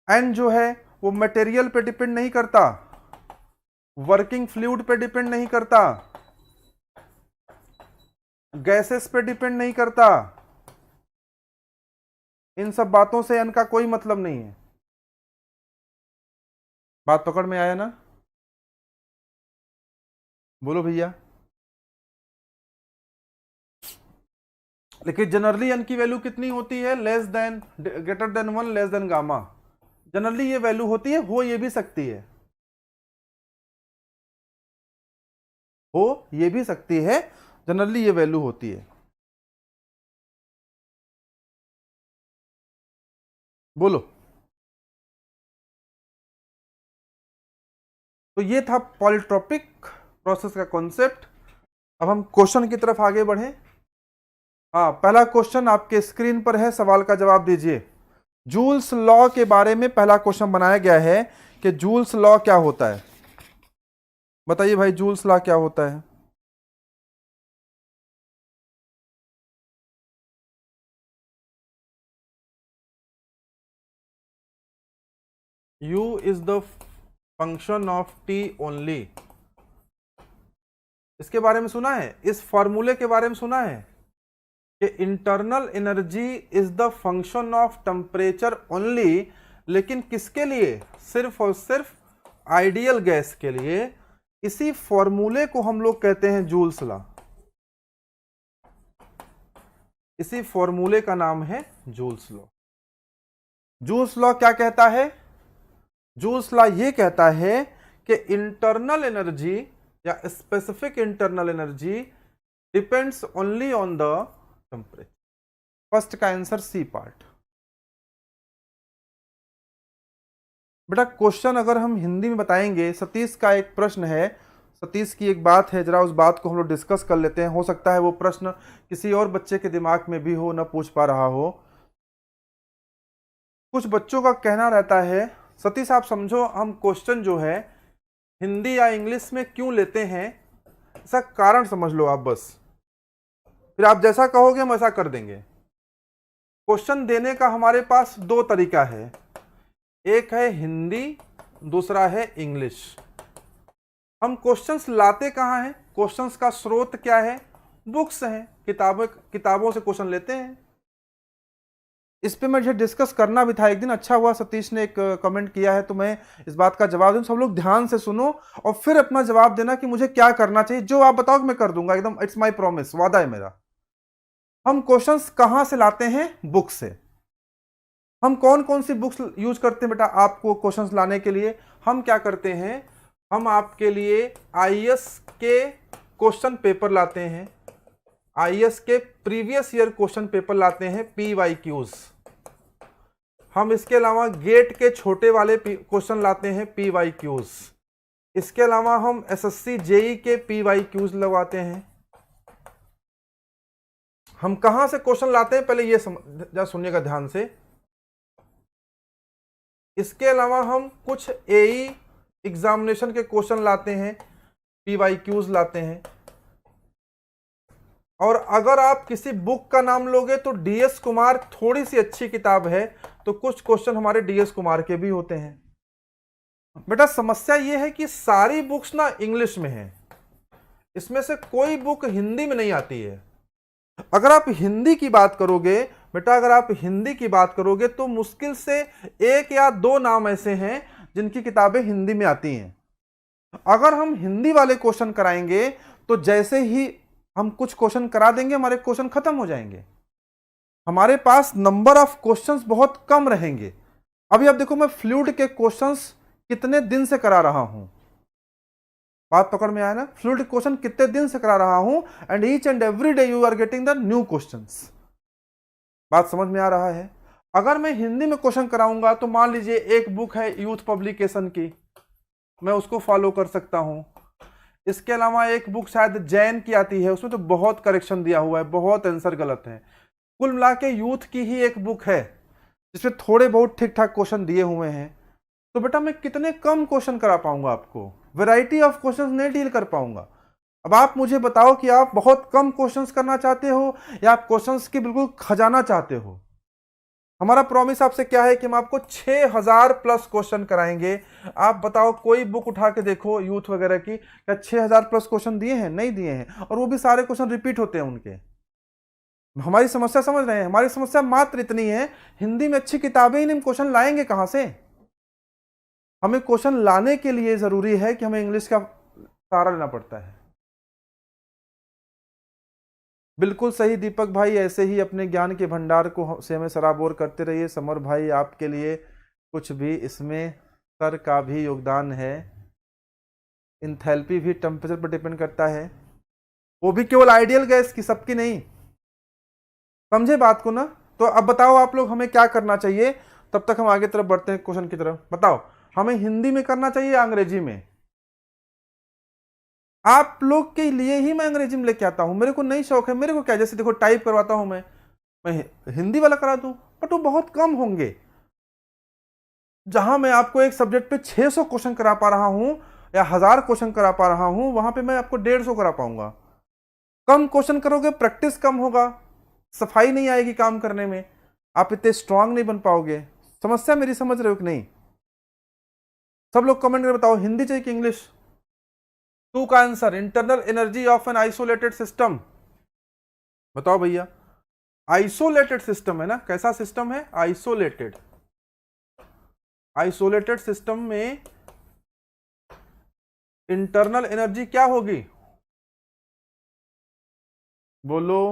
एन जो है वो मटेरियल पे डिपेंड नहीं करता, वर्किंग फ्लूइड पे डिपेंड नहीं करता, गैसेस पे डिपेंड नहीं करता। इन सब बातों से एन का कोई मतलब नहीं है। बात पकड़ में आया ना? बोलो भैया। लेकिन जनरली एन की वैल्यू कितनी होती है, less than, greater than 1, less than gamma. Generally ये वैल्यू होती है, हो ये भी सकती है, हो ये भी सकती है, जनरली ये वैल्यू होती है। बोलो। तो ये था पॉलीट्रोपिक प्रोसेस का कॉन्सेप्ट। अब हम क्वेश्चन की तरफ आगे बढ़े। हाँ, पहला क्वेश्चन आपके स्क्रीन पर है, सवाल का जवाब दीजिए। जूल्स लॉ के बारे में पहला क्वेश्चन बनाया गया है कि जूल्स लॉ क्या होता है। बताइए भाई, जूल्स लॉ क्या होता है? U is the function of T only. इसके बारे में सुना है, इस फॉर्मूले के बारे में सुना है कि internal energy is the function of temperature only. लेकिन किसके लिए? सिर्फ और सिर्फ आइडियल गैस के लिए। इसी फॉर्मूले को हम लोग कहते हैं जूल्स लॉ। इसी फॉर्मूले का नाम है जूल्स लॉ। जूल्स लॉ क्या कहता है? जूल्स लॉ ये कहता है कि इंटरनल एनर्जी या specific internal energy depends only on the temperature. First का आंसर सी पार्ट। बेटा क्वेश्चन अगर हम हिंदी में बताएंगे, सतीश का एक प्रश्न है, सतीश की एक बात है, जरा उस बात को हम लोग डिस्कस कर लेते हैं। हो सकता है वो प्रश्न किसी और बच्चे के दिमाग में भी हो, ना पूछ पा रहा हो। कुछ बच्चों का कहना रहता है, सतीश आप समझो, हम क्वेश्चन जो है हिंदी या इंग्लिश में क्यों लेते हैं, इसका कारण समझ लो आप बस। फिर आप जैसा कहोगे हम ऐसा कर देंगे। क्वेश्चन देने का हमारे पास दो तरीका है, एक है हिंदी, दूसरा है इंग्लिश। हम क्वेश्चंस लाते कहाँ हैं, क्वेश्चंस का स्रोत क्या है, बुक्स हैं, किताबों से क्वेश्चन लेते हैं। इस पे मुझे डिस्कस करना भी था एक दिन। अच्छा हुआ सतीश ने एक कमेंट किया है तो मैं इस बात का जवाब दूं। सब लोग ध्यान से सुनो और फिर अपना जवाब देना कि मुझे क्या करना चाहिए। जो आप बताओ मैं कर दूंगा एकदम, इट्स माय प्रॉमिस, वादा है मेरा। हम क्वेश्चंस कहां से लाते हैं, बुक से। हम कौन कौन सी बुक्स यूज करते हैं बेटा आपको क्वेश्चंस लाने के लिए? हम क्या करते हैं, हम आपके लिए आईएएस के क्वेश्चन पेपर लाते हैं, आईएएस के प्रीवियस ईयर क्वेश्चन पेपर लाते हैं, पीवाईक्यूज। हम इसके अलावा गेट के छोटे वाले क्वेश्चन लाते हैं, पीवाईक्यूज। इसके अलावा हम एसएससी जेई के पीवाईक्यूज लगवाते हैं। हम कहां से क्वेश्चन लाते हैं पहले ये जरा सुनिएगा ध्यान से। इसके अलावा हम कुछ एई एग्जामिनेशन के क्वेश्चन लाते हैं, पीवाईक्यूज लाते हैं। और अगर आप किसी बुक का नाम लोगे तो डीएस कुमार थोड़ी सी अच्छी किताब है, तो कुछ क्वेश्चन हमारे डीएस कुमार के भी होते हैं। बेटा समस्या यह है कि सारी बुक्स ना इंग्लिश में है, इसमें से कोई बुक हिंदी में नहीं आती है। अगर आप हिंदी की बात करोगे बेटा, अगर आप हिंदी की बात करोगे तो मुश्किल से एक या दो नाम ऐसे हैं जिनकी किताबें हिंदी में आती हैं। अगर हम हिंदी वाले क्वेश्चन कराएंगे तो जैसे ही हम कुछ क्वेश्चन करा देंगे हमारे क्वेश्चन खत्म हो जाएंगे, हमारे पास नंबर ऑफ क्वेश्चंस बहुत कम रहेंगे। अभी आप देखो मैं फ्लूइड के क्वेश्चंस कितने दिन से करा रहा हूं, बात पकड़ में आया ना? फ्लूइड क्वेश्चन कितने दिन से करा रहा हूं, and each and every day you are getting the new questions. बात समझ में आ रहा है? अगर मैं हिंदी में क्वेश्चन कराऊंगा तो मान लीजिए एक बुक है यूथ पब्लिकेशन की, मैं उसको फॉलो कर सकता हूं। इसके अलावा एक बुक शायद जैन की आती है, उसमें तो बहुत करेक्शन दिया हुआ है, बहुत आंसर गलत है। कुल मिला के यूथ की ही एक बुक है जिसमें थोड़े बहुत ठीक ठाक क्वेश्चन दिए हुए हैं। तो बेटा मैं कितने कम क्वेश्चन करा पाऊंगा आपको, वैरायटी ऑफ क्वेश्चंस नहीं डील कर पाऊंगा। अब आप मुझे बताओ कि आप बहुत कम क्वेश्चंस करना चाहते हो या आप क्वेश्चंस की बिल्कुल खजाना चाहते हो। हमारा प्रॉमिस आपसे क्या है कि हम आपको 6000 प्लस क्वेश्चन कराएंगे। आप बताओ कोई बुक उठा के देखो यूथ वगैरह की, क्या 6000 प्लस क्वेश्चन दिए हैं? नहीं दिए हैं, और वो भी सारे क्वेश्चन रिपीट होते हैं उनके। हमारी समस्या समझ रहे हैं? हमारी समस्या मात्र इतनी है, हिंदी में अच्छी किताबें ही नहीं, हम क्वेश्चन लाएंगे कहां से? हमें क्वेश्चन लाने के लिए जरूरी है कि हमें इंग्लिश का सहारा लेना पड़ता है। बिल्कुल सही दीपक भाई, ऐसे ही अपने ज्ञान के भंडार को से हमें सराबोर करते रहिए। समर भाई आपके लिए कुछ भी इसमें सर का भी योगदान है। इंथैल्पी भी टेम्परेचर पर डिपेंड करता है, वो भी केवल आइडियल गैस की, सबकी नहीं। समझे बात को ना? तो अब बताओ आप लोग हमें क्या करना चाहिए, तब तक हम आगे तरफ बढ़ते हैं क्वेश्चन की तरफ। बताओ हमें हिंदी में करना चाहिए या अंग्रेजी में? आप लोग के लिए ही मैं अंग्रेजी में लेके आता हूं, मेरे को नहीं शौक है। मेरे को क्या, जैसे देखो टाइप करवाता हूं मैं हिंदी वाला करा दूं, बट वो बहुत कम होंगे। जहां मैं आपको एक सब्जेक्ट पे 600 क्वेश्चन करा पा रहा हूं या 1000 क्वेश्चन करा पा रहा हूं, वहां पे मैं आपको 150 करा पाऊंगा। कम क्वेश्चन करोगे, प्रैक्टिस कम होगा, सफाई नहीं आएगी काम करने में, आप इतने स्ट्रांग नहीं बन पाओगे। समस्या मेरी समझ रहे हो कि नहीं? सब लोग कमेंट करके बताओ हिंदी चाहिए कि इंग्लिश। 2 का answer, internal energy of an isolated system. बताओ भैया, आइसोलेटेड सिस्टम है ना? कैसा सिस्टम है? आइसोलेटेड। आइसोलेटेड सिस्टम में इंटरनल एनर्जी क्या होगी? बोलो।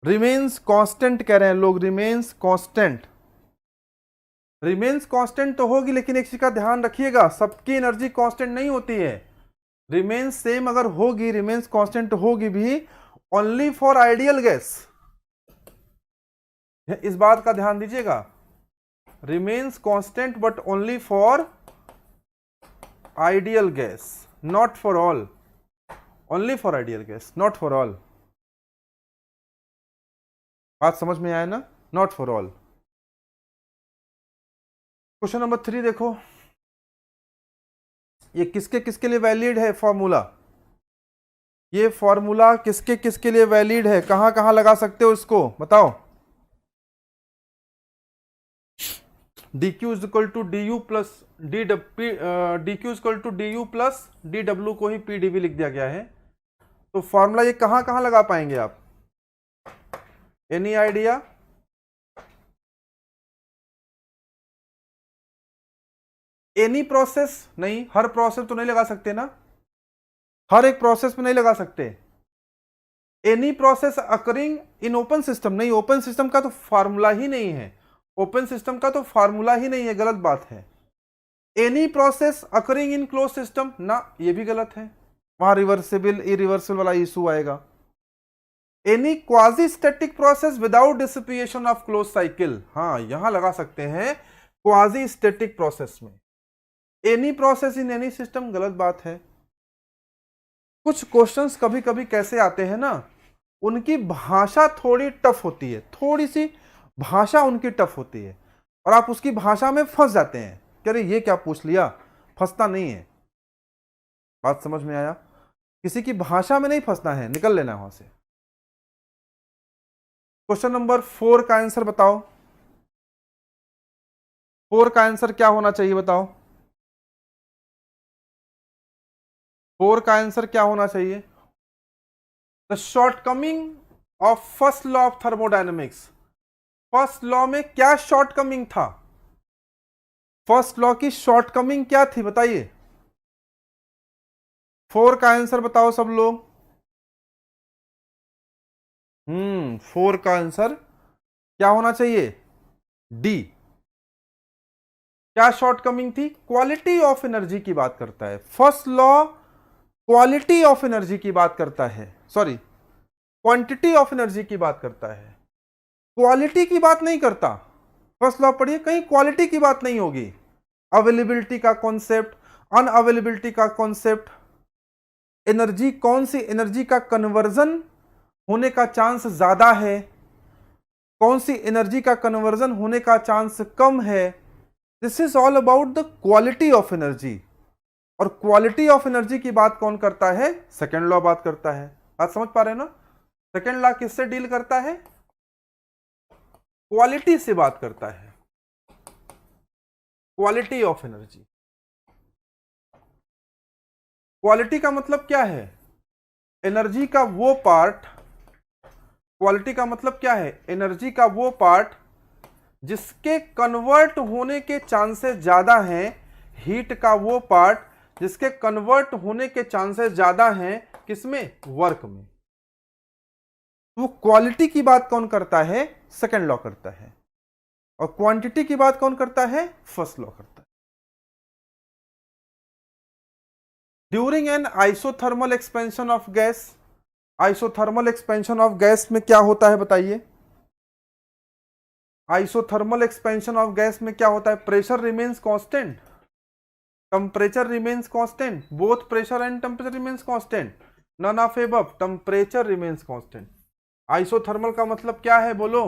रिमेन्स कांस्टेंट कह रहे हैं लोग, रिमेन्स कांस्टेंट। रिमेन्स कांस्टेंट तो होगी, लेकिन एक चीज का ध्यान रखिएगा, सबकी एनर्जी कांस्टेंट नहीं होती है। रिमेन्स सेम अगर होगी, रिमेन्स कांस्टेंट होगी भी ओनली फॉर आइडियल गैस। इस बात का ध्यान दीजिएगा, remains constant but only for ideal gas, not for all. Only for ideal gas, not for all. बात समझ में आया ना? Not for all. Question number 3 देखो, ये किसके किसके लिए वैलिड है फॉर्मूला? ये फॉर्मूला किसके किसके लिए वैलिड है, कहां कहां लगा सकते हो इसको बताओ। dq is equal to D U plus D dq is equal to D U plus D W को ही पी डीवी लिख दिया गया है। तो फॉर्मूला ये कहां कहां लगा पाएंगे आप, एनी आइडिया? एनी प्रोसेस नहीं, हर प्रोसेस तो नहीं लगा सकते ना, हर एक प्रोसेस में नहीं लगा सकते। Any process occurring in open system नहीं, ओपन सिस्टम का तो फार्मूला ही नहीं है, ओपन सिस्टम का तो फार्मूला ही नहीं है, गलत बात है। Any process occurring in close system ना, ये भी गलत है, वहां रिवर्सिबल इरिवर्सिबल वाला इशू आएगा। Any quasi static process without dissipation of close cycle, हाँ यहां लगा सकते हैं क्वाजी स्टैटिक प्रोसेस में। Any process in any system, गलत बात है। कुछ क्वेश्चंस कभी कभी कैसे आते हैं ना, उनकी भाषा थोड़ी टफ होती है, थोड़ी सी भाषा उनकी टफ होती है और आप उसकी भाषा में फंस जाते हैं कि अरे ये क्या पूछ लिया। फंसना नहीं है, बात समझ में आया? किसी की भाषा में नहीं फंसना है, निकल लेना है वहां से। क्वेश्चन नंबर 4 का आंसर बताओ, 4 का आंसर क्या होना चाहिए बताओ, 4 का आंसर क्या होना चाहिए? The shortcoming of first law of thermodynamics. First law में क्या शॉर्टकमिंग था, फर्स्ट लॉ की शॉर्टकमिंग क्या थी बताइए। 4 का आंसर बताओ सब लोग। 4 का आंसर क्या होना चाहिए? डी। क्या शॉर्टकमिंग थी? क्वालिटी ऑफ एनर्जी की बात करता है first law, quality of energy की बात करता है, सॉरी क्वांटिटी ऑफ एनर्जी की बात करता है, क्वालिटी की बात नहीं करता। फर्स्ट लॉ पढ़िए, कहीं क्वालिटी की बात नहीं होगी। अवेलेबिलिटी का कॉन्सेप्ट, अनअवेलेबिलिटी का कॉन्सेप्ट, एनर्जी कौन सी एनर्जी का कन्वर्जन होने का चांस ज्यादा है, कौन सी एनर्जी का कन्वर्जन होने का चांस कम है, this is all about the quality of energy. और क्वालिटी ऑफ एनर्जी की बात कौन करता है? सेकेंड लॉ बात करता है। बात समझ पा रहे हैं ना? सेकेंड लॉ किससे डील करता है? क्वालिटी से बात करता है, क्वालिटी ऑफ एनर्जी। क्वालिटी का मतलब क्या है? एनर्जी का वो पार्ट, क्वालिटी का मतलब क्या है? एनर्जी का वो पार्ट जिसके कन्वर्ट होने के चांसेस ज्यादा हैं, हीट का वो पार्ट जिसके कन्वर्ट होने के चांसेस ज्यादा हैं, किसमें? वर्क में। वो क्वालिटी की बात कौन करता है? सेकेंड लॉ करता है। और क्वांटिटी की बात कौन करता है? फर्स्ट लॉ करता है। During an isothermal expansion of gas, isothermal expansion of gas में क्या होता है बताइए? आइसोथर्मल एक्सपेंशन ऑफ गैस में क्या होता है? Pressure remains constant, temperature remains constant, both pressure and temperature remains constant, none of above, temperature remains constant. Isothermal का मतलब क्या है बोलो?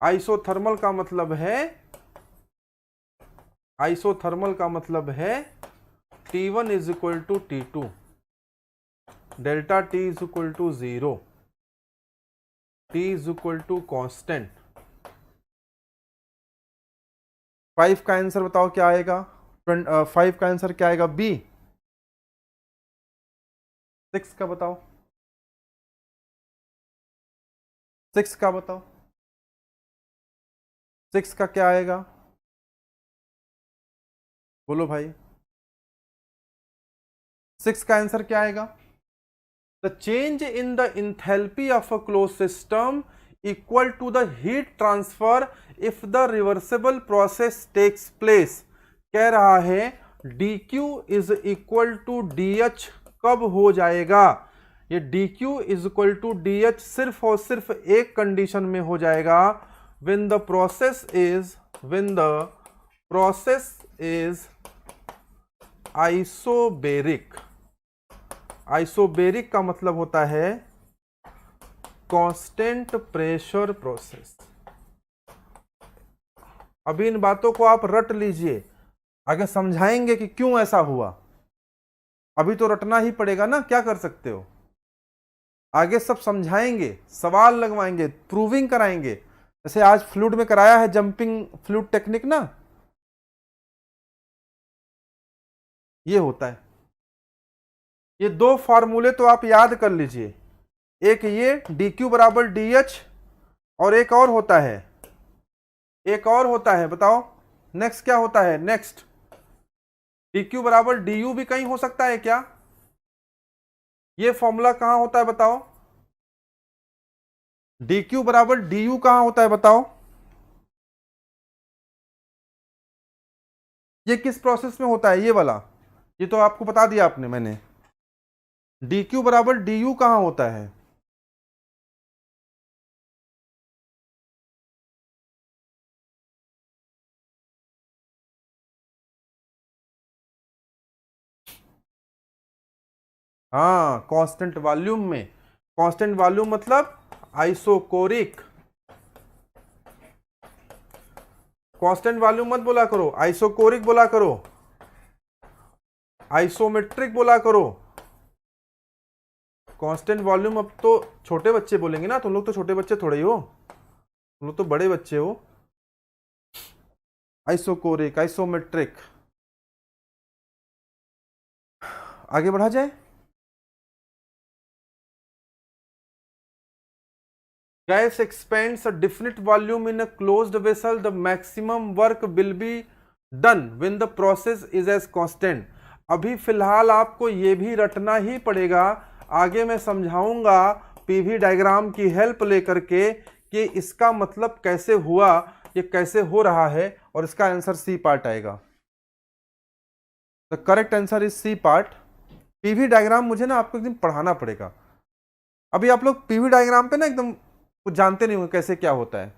आइसोथर्मल का मतलब है, आइसोथर्मल का मतलब है T1 is equal to T2, delta T is equal to 0, T is equal to constant. 5 का आंसर बताओ क्या आएगा? 5 का आंसर क्या आएगा? बी। 6 का बताओ, 6 का बताओ, 6 का क्या आएगा? बोलो भाई, 6 का आंसर क्या आएगा? The change in the enthalpy of a closed system equal to the heat transfer if the reversible process takes place. कह रहा है dq is equal to dh कब हो जाएगा? ये dq is equal to dh सिर्फ और सिर्फ एक कंडीशन में हो जाएगा, when the process is isobaric। Isobaric का मतलब होता है कांस्टेंट प्रेशर प्रोसेस। अभी इन बातों को आप रट लीजिए, आगे समझाएंगे कि क्यों ऐसा हुआ। अभी तो रटना ही पड़ेगा ना, क्या कर सकते हो। आगे सब समझाएंगे, सवाल लगवाएंगे, प्रूविंग कराएंगे। जैसे आज फ्लूइड में कराया है जंपिंग फ्लूइड टेक्निक ना, ये होता है। ये दो फॉर्मूले तो आप याद कर लीजिए, एक ये dq बराबर dh, और एक और होता है, एक और होता है, बताओ नेक्स्ट क्या होता है? नेक्स्ट dq बराबर du भी कहीं हो सकता है क्या? ये फॉर्मूला कहां होता है बताओ? dq बराबर du कहां होता है बताओ? ये किस प्रोसेस में होता है ये वाला? ये तो आपको बता दिया आपने मैंने। dq बराबर du कहां होता है? हाँ, कांस्टेंट वॉल्यूम में। कांस्टेंट वॉल्यूम मतलब आइसोकोरिक। कांस्टेंट वॉल्यूम मत बोला करो, आइसोकोरिक बोला करो, आइसोमेट्रिक बोला करो। कांस्टेंट वॉल्यूम अब तो छोटे बच्चे बोलेंगे ना, तुम लोग तो छोटे बच्चे थोड़े ही हो, तुम लोग तो बड़े बच्चे हो। Isochoric, isometric. आगे बढ़ा जाए। Gas expands a definite volume in a closed vessel. The maximum work will be done when the process is as constant. अभी फिलहाल आपको ये भी रटना ही पड़ेगा, आगे मैं समझाऊंगा पीवी डायग्राम की हेल्प लेकर के कि इसका मतलब कैसे हुआ, ये कैसे हो रहा है, और इसका आंसर सी पार्ट आएगा। The correct answer is C part. PV diagram मुझे ना आपको एक दिन पढ़ाना पड़ेगा। अभी आप लोग पीवी डायग्राम पे ना एकदम कुछ जानते नहीं हो कैसे क्या होता है।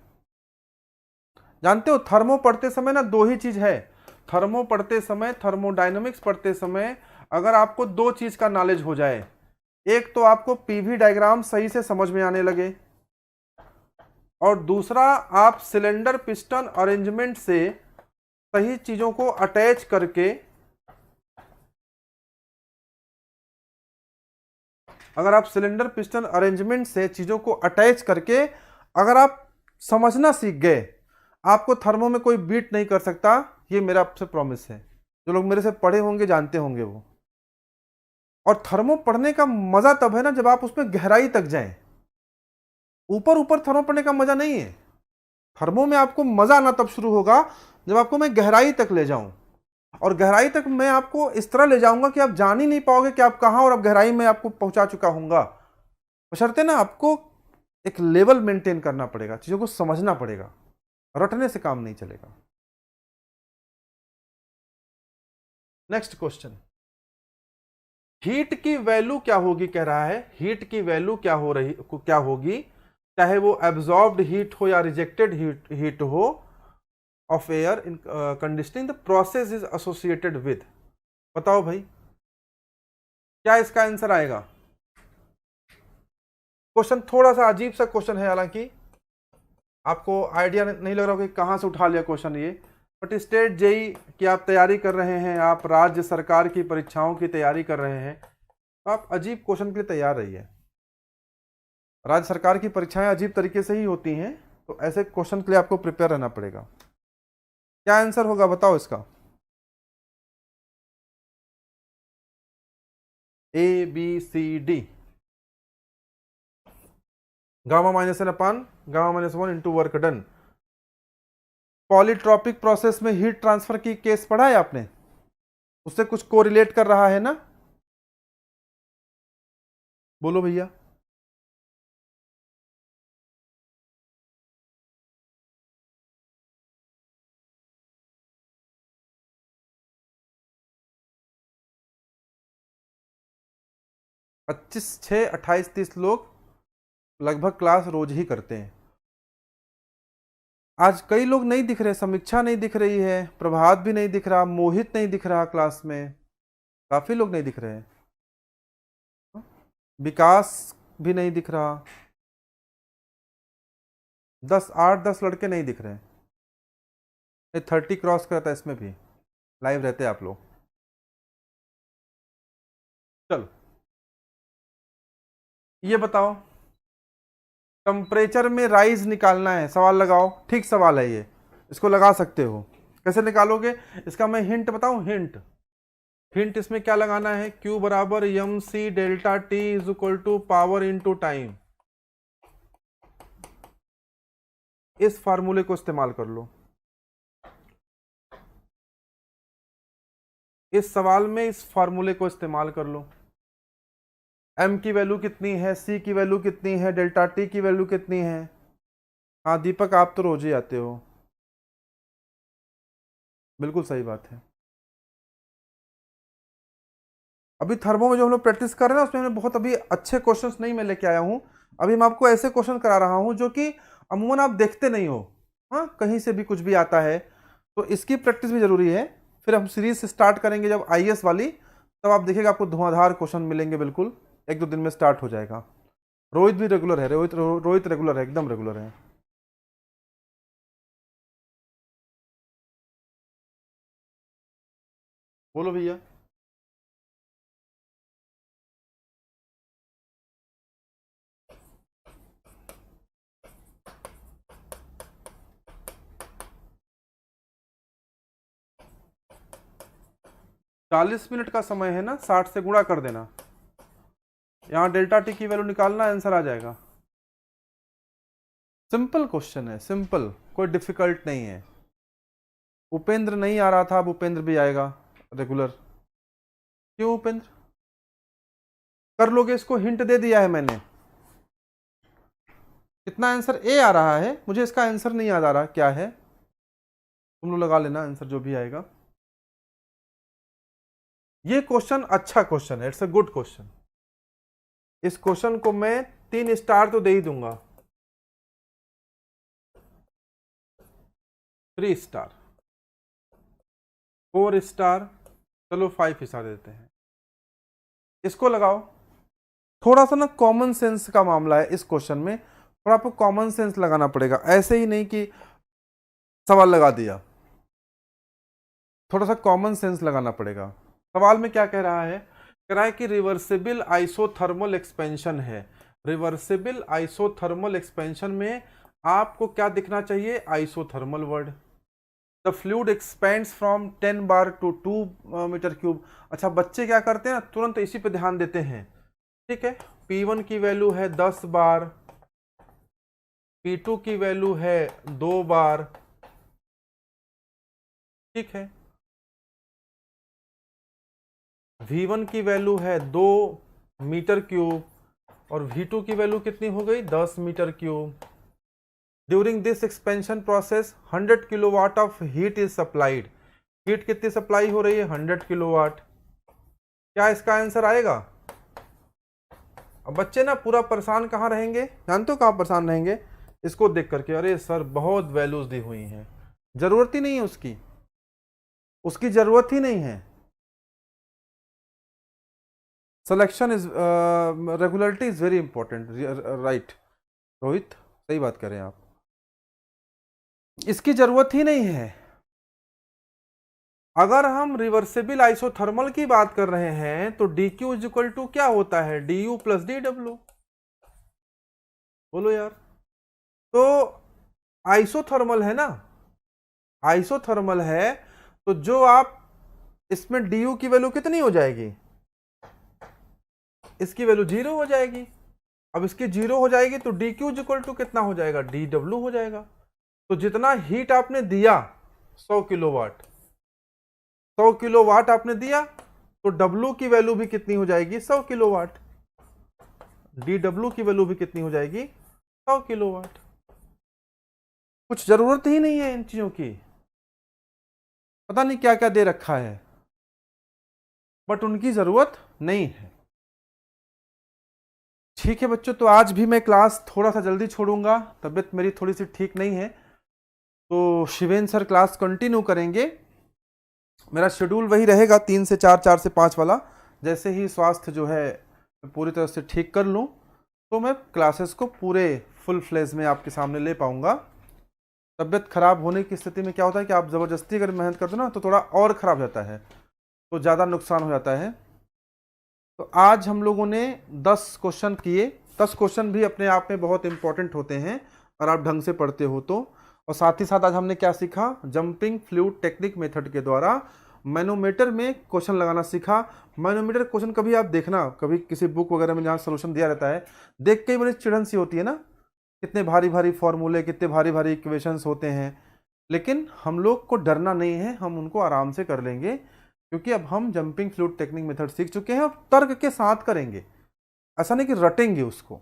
जानते हो थर्मो पढ़ते समय ना दो ही चीज है, थर्मो पढ़ते समय, थर्मोडायनेमिक्स पढ़ते समय अगर आपको दो चीज का नॉलेज हो जाए, एक तो आपको पीवी डायग्राम सही से समझ में आने लगे, और दूसरा आप सिलेंडर पिस्टन अरेंजमेंट से सही चीजों को अटैच करके, अगर आप सिलेंडर पिस्टन अरेंजमेंट से चीजों को अटैच करके अगर आप समझना सीख गए, आपको थर्मो में कोई बीट नहीं कर सकता। ये मेरा आपसे प्रॉमिस है, जो लोग मेरे से पढ़े होंगे जानते होंगे वो। और थर्मो पढ़ने का मजा तब है ना जब आप उसमें गहराई तक जाएं। ऊपर ऊपर थर्मो पढ़ने का मजा नहीं है। थर्मो में आपको मजा आना तब शुरू होगा जब आपको मैं गहराई तक ले जाऊं, और गहराई तक मैं आपको इस तरह ले जाऊंगा कि आप जान ही नहीं पाओगे कि आप कहां और आप गहराई में आपको पहुंचा चुका हूंगा। बशर्ते ना आपको एक लेवल मेंटेन करना पड़ेगा, चीजों को समझना पड़ेगा, रटने से काम नहीं चलेगा। नेक्स्ट क्वेश्चन, हीट की वैल्यू क्या होगी कह रहा है। हीट की वैल्यू क्या होगी, चाहे वो एब्जॉर्ब्ड हीट हो या रिजेक्टेड हीट हो of air in conditioning, the process is associated with. बताओ भाई क्या इसका आंसर आएगा। क्वेश्चन थोड़ा सा अजीब सा क्वेश्चन है, हालांकि आपको आइडिया नहीं लग रहा होगा कि कहां से उठा लिया क्वेश्चन ये, बट स्टेट जेई की आप तैयारी कर रहे हैं, आप राज्य सरकार की परीक्षाओं की तैयारी कर रहे हैं, तो आप अजीब क्वेश्चन के लिए तैयार रहिए। राज्य सरकार की परीक्षाएं अजीब तरीके से ही होती हैं, तो ऐसे क्वेश्चन के लिए आपको प्रिपेयर रहना पड़ेगा। क्या आंसर होगा बताओ इसका? A B C D. Gamma minus N upon gamma minus 1 into work done. Polytropic process में हीट ट्रांसफर की केस पढ़ा है आपने, उससे कुछ कोरिलेट कर रहा है ना? बोलो भैया। पच्चीस, 6, 28, 30 लोग लगभग क्लास रोज ही करते हैं। आज कई लोग नहीं दिख रहे, समीक्षा नहीं दिख रही है, प्रभात भी नहीं दिख रहा, मोहित नहीं दिख रहा क्लास में, काफी लोग नहीं दिख रहे हैं, विकास भी नहीं दिख रहा, 8-10 लड़के नहीं दिख रहे हैं। ये 30 क्रॉस करता है, इसमें भी लाइव रहते हैं आप लोग। चलो ये बताओ, टेम्परेचर में राइज निकालना है, सवाल लगाओ। ठीक सवाल है ये, इसको लगा सकते हो। कैसे निकालोगे इसका मैं हिंट बताऊं? हिंट इसमें क्या लगाना है? Q बराबर M C delta T is equal to power into time. इस फार्मूले को इस्तेमाल कर लो। इस सवाल में इस फार्मूले को इस्तेमाल कर लो। m की वैल्यू कितनी है, c की वैल्यू कितनी है, डेल्टा t की वैल्यू कितनी है? हाँ दीपक, आप तो रोज ही आते हो। बिल्कुल सही बात है। अभी थर्मो में जो हम लोग प्रैक्टिस कर रहे हैं ना, उसमें बहुत अभी अच्छे क्वेश्चंस नहीं मैं लेके आया हूँ। अभी मैं आपको ऐसे क्वेश्चन करा रहा हूँ जो कि अमूमन आप देखते नहीं हो। हाँ, कहीं से भी कुछ भी आता है, तो इसकी प्रैक्टिस भी जरूरी है। फिर हम सीरीज स्टार्ट करेंगे जब आईएएस वाली, तब आप देखिएगा आपको धुआंधार क्वेश्चन मिलेंगे। बिल्कुल 1-2 दिन में स्टार्ट हो जाएगा। रोहित भी रेगुलर है, रोहित रेगुलर है, एकदम रेगुलर है। बोलो भैया। चालीस मिनट का समय है ना, 60 से गुणा कर देना। यहाँ डेल्टा टी की वैल्यू निकालना, आंसर आ जाएगा। सिंपल क्वेश्चन है, सिंपल, कोई डिफिकल्ट नहीं है। उपेंद्र नहीं आ रहा था, अब उपेंद्र भी आएगा रेगुलर। क्यों उपेंद्र? कर लोगे? इसको हिंट दे दिया है मैंने। कितना आंसर ए आ रहा है, मुझे इसका आंसर नहीं याद आ रहा क्या है। तुम लोग लगा लेना आंसर जो भी आएगा। ये क्वेश्चन अच्छा क्वेश्चन है, इट्स अ गुड क्वेश्चन। इस क्वेश्चन को मैं 3 स्टार तो दे ही दूंगा, 3 स्टार, 4 स्टार, चलो 5 स्टार देते हैं। इसको लगाओ। थोड़ा सा ना कॉमन सेंस का मामला है इस क्वेश्चन में, थोड़ा आपको कॉमन सेंस लगाना पड़ेगा, ऐसे ही नहीं कि सवाल लगा दिया। थोड़ा सा कॉमन सेंस लगाना पड़ेगा। सवाल में क्या कह रहा है? कह रहा है कि रिवर्सिबल आइसोथर्मल एक्सपेंशन है। रिवर्सिबल आइसोथर्मल एक्सपेंशन में आपको क्या दिखना चाहिए? Isothermal word. The fluid expands from 10 bar to 2 meter cube. अच्छा, बच्चे क्या करते हैं, तुरंत इसी पे ध्यान देते हैं। ठीक है, P1 की वैल्यू है 10 बार, P2 की वैल्यू है 2 बार। ठीक है, V1 की वैल्यू है 2 मीटर क्यूब, और V2 की वैल्यू कितनी हो गई? 10 meter cube. During this expansion process 100 kilowatt of heat is supplied. हीट कितनी सप्लाई हो रही है? 100 किलोवाट। क्या इसका आंसर आएगा? अब बच्चे ना पूरा परेशान कहाँ रहेंगे, जानते हो कहाँ परेशान रहेंगे? इसको देख करके, अरे सर बहुत वैल्यूज दी हुई हैं, जरूरत ही नहीं है उसकी, उसकी जरूरत ही नहीं है। Selection is regularity is very important, right Rohit, सही बात करें आप, इसकी जरूरत ही नहीं है। अगर हम रिवर्सिबल आइसोथर्मल की बात कर रहे हैं तो D Q is equal to क्या होता है? D U plus D W. बोलो यार। तो आइसोथर्मल है ना, आइसोथर्मल है, तो जो आप इसमें डी यू की वैल्यू कितनी हो जाएगी? इसकी वैल्यू 0 हो जाएगी। अब इसकी 0 हो जाएगी तो D Q is equal to कितना हो जाएगा? डी डब्ल्यू हो जाएगा। तो जितना हीट आपने दिया 100 किलोवाट, 100 किलोवाट आपने दिया, तो डब्ल्यू की वैल्यू भी कितनी हो जाएगी? 100 किलोवाट। डी डब्ल्यू की वैल्यू भी कितनी हो जाएगी? 100 किलोवाट। कुछ जरूरत ही नहीं है इन चीजों की, पता नहीं क्या क्या दे रखा है, बट उनकी जरूरत नहीं है। ठीक है बच्चों, तो आज भी मैं क्लास थोड़ा सा जल्दी छोड़ूंगा, तबीयत मेरी थोड़ी सी ठीक नहीं है, तो शिवेन सर क्लास कंटिन्यू करेंगे। मेरा शेड्यूल वही रहेगा 3 से 4, 4 से 5 वाला। जैसे ही स्वास्थ्य जो है पूरी तरह से ठीक कर लूँ तो मैं क्लासेस को पूरे फुल फ्लेज में आपके सामने ले पाऊँगा। तबीयत खराब होने की स्थिति में क्या होता है कि आप ज़बरदस्ती अगर मेहनत करते हो ना तो थोड़ा और ख़राब जाता है, तो ज़्यादा नुकसान हो जाता है। तो आज हम लोगों ने 10 क्वेश्चन किए, 10 क्वेश्चन भी अपने आप में बहुत इंपॉर्टेंट होते हैं और आप ढंग से पढ़ते हो तो। और साथ ही साथ आज हमने क्या सीखा, जंपिंग फ्लूइड टेक्निक मेथड के द्वारा मैनोमीटर में क्वेश्चन लगाना सीखा। मैनोमीटर क्वेश्चन कभी आप देखना, कभी किसी बुक वगैरह में जहाँ सोल्यूशन दिया रहता है, देख के ही बड़ी चिड़न सी होती है ना, कितने भारी भारी फॉर्मूले, कितने भारी भारी इक्वेशंस होते हैं। लेकिन हम लोग को डरना नहीं है, हम उनको आराम से कर लेंगे, क्योंकि अब हम जंपिंग फ्लूइड टेक्निक मेथड सीख चुके हैं और तर्क के साथ करेंगे, ऐसा नहीं कि रटेंगे उसको।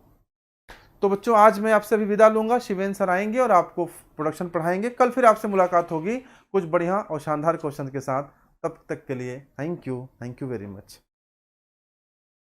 तो बच्चों आज मैं आपसे अभी विदा लूंगा, शिवेन सर आएंगे और आपको प्रोडक्शन पढ़ाएंगे। कल फिर आपसे मुलाकात होगी कुछ बढ़िया और शानदार क्वेश्चन के साथ। तब तक के लिए थैंक यू वेरी मच।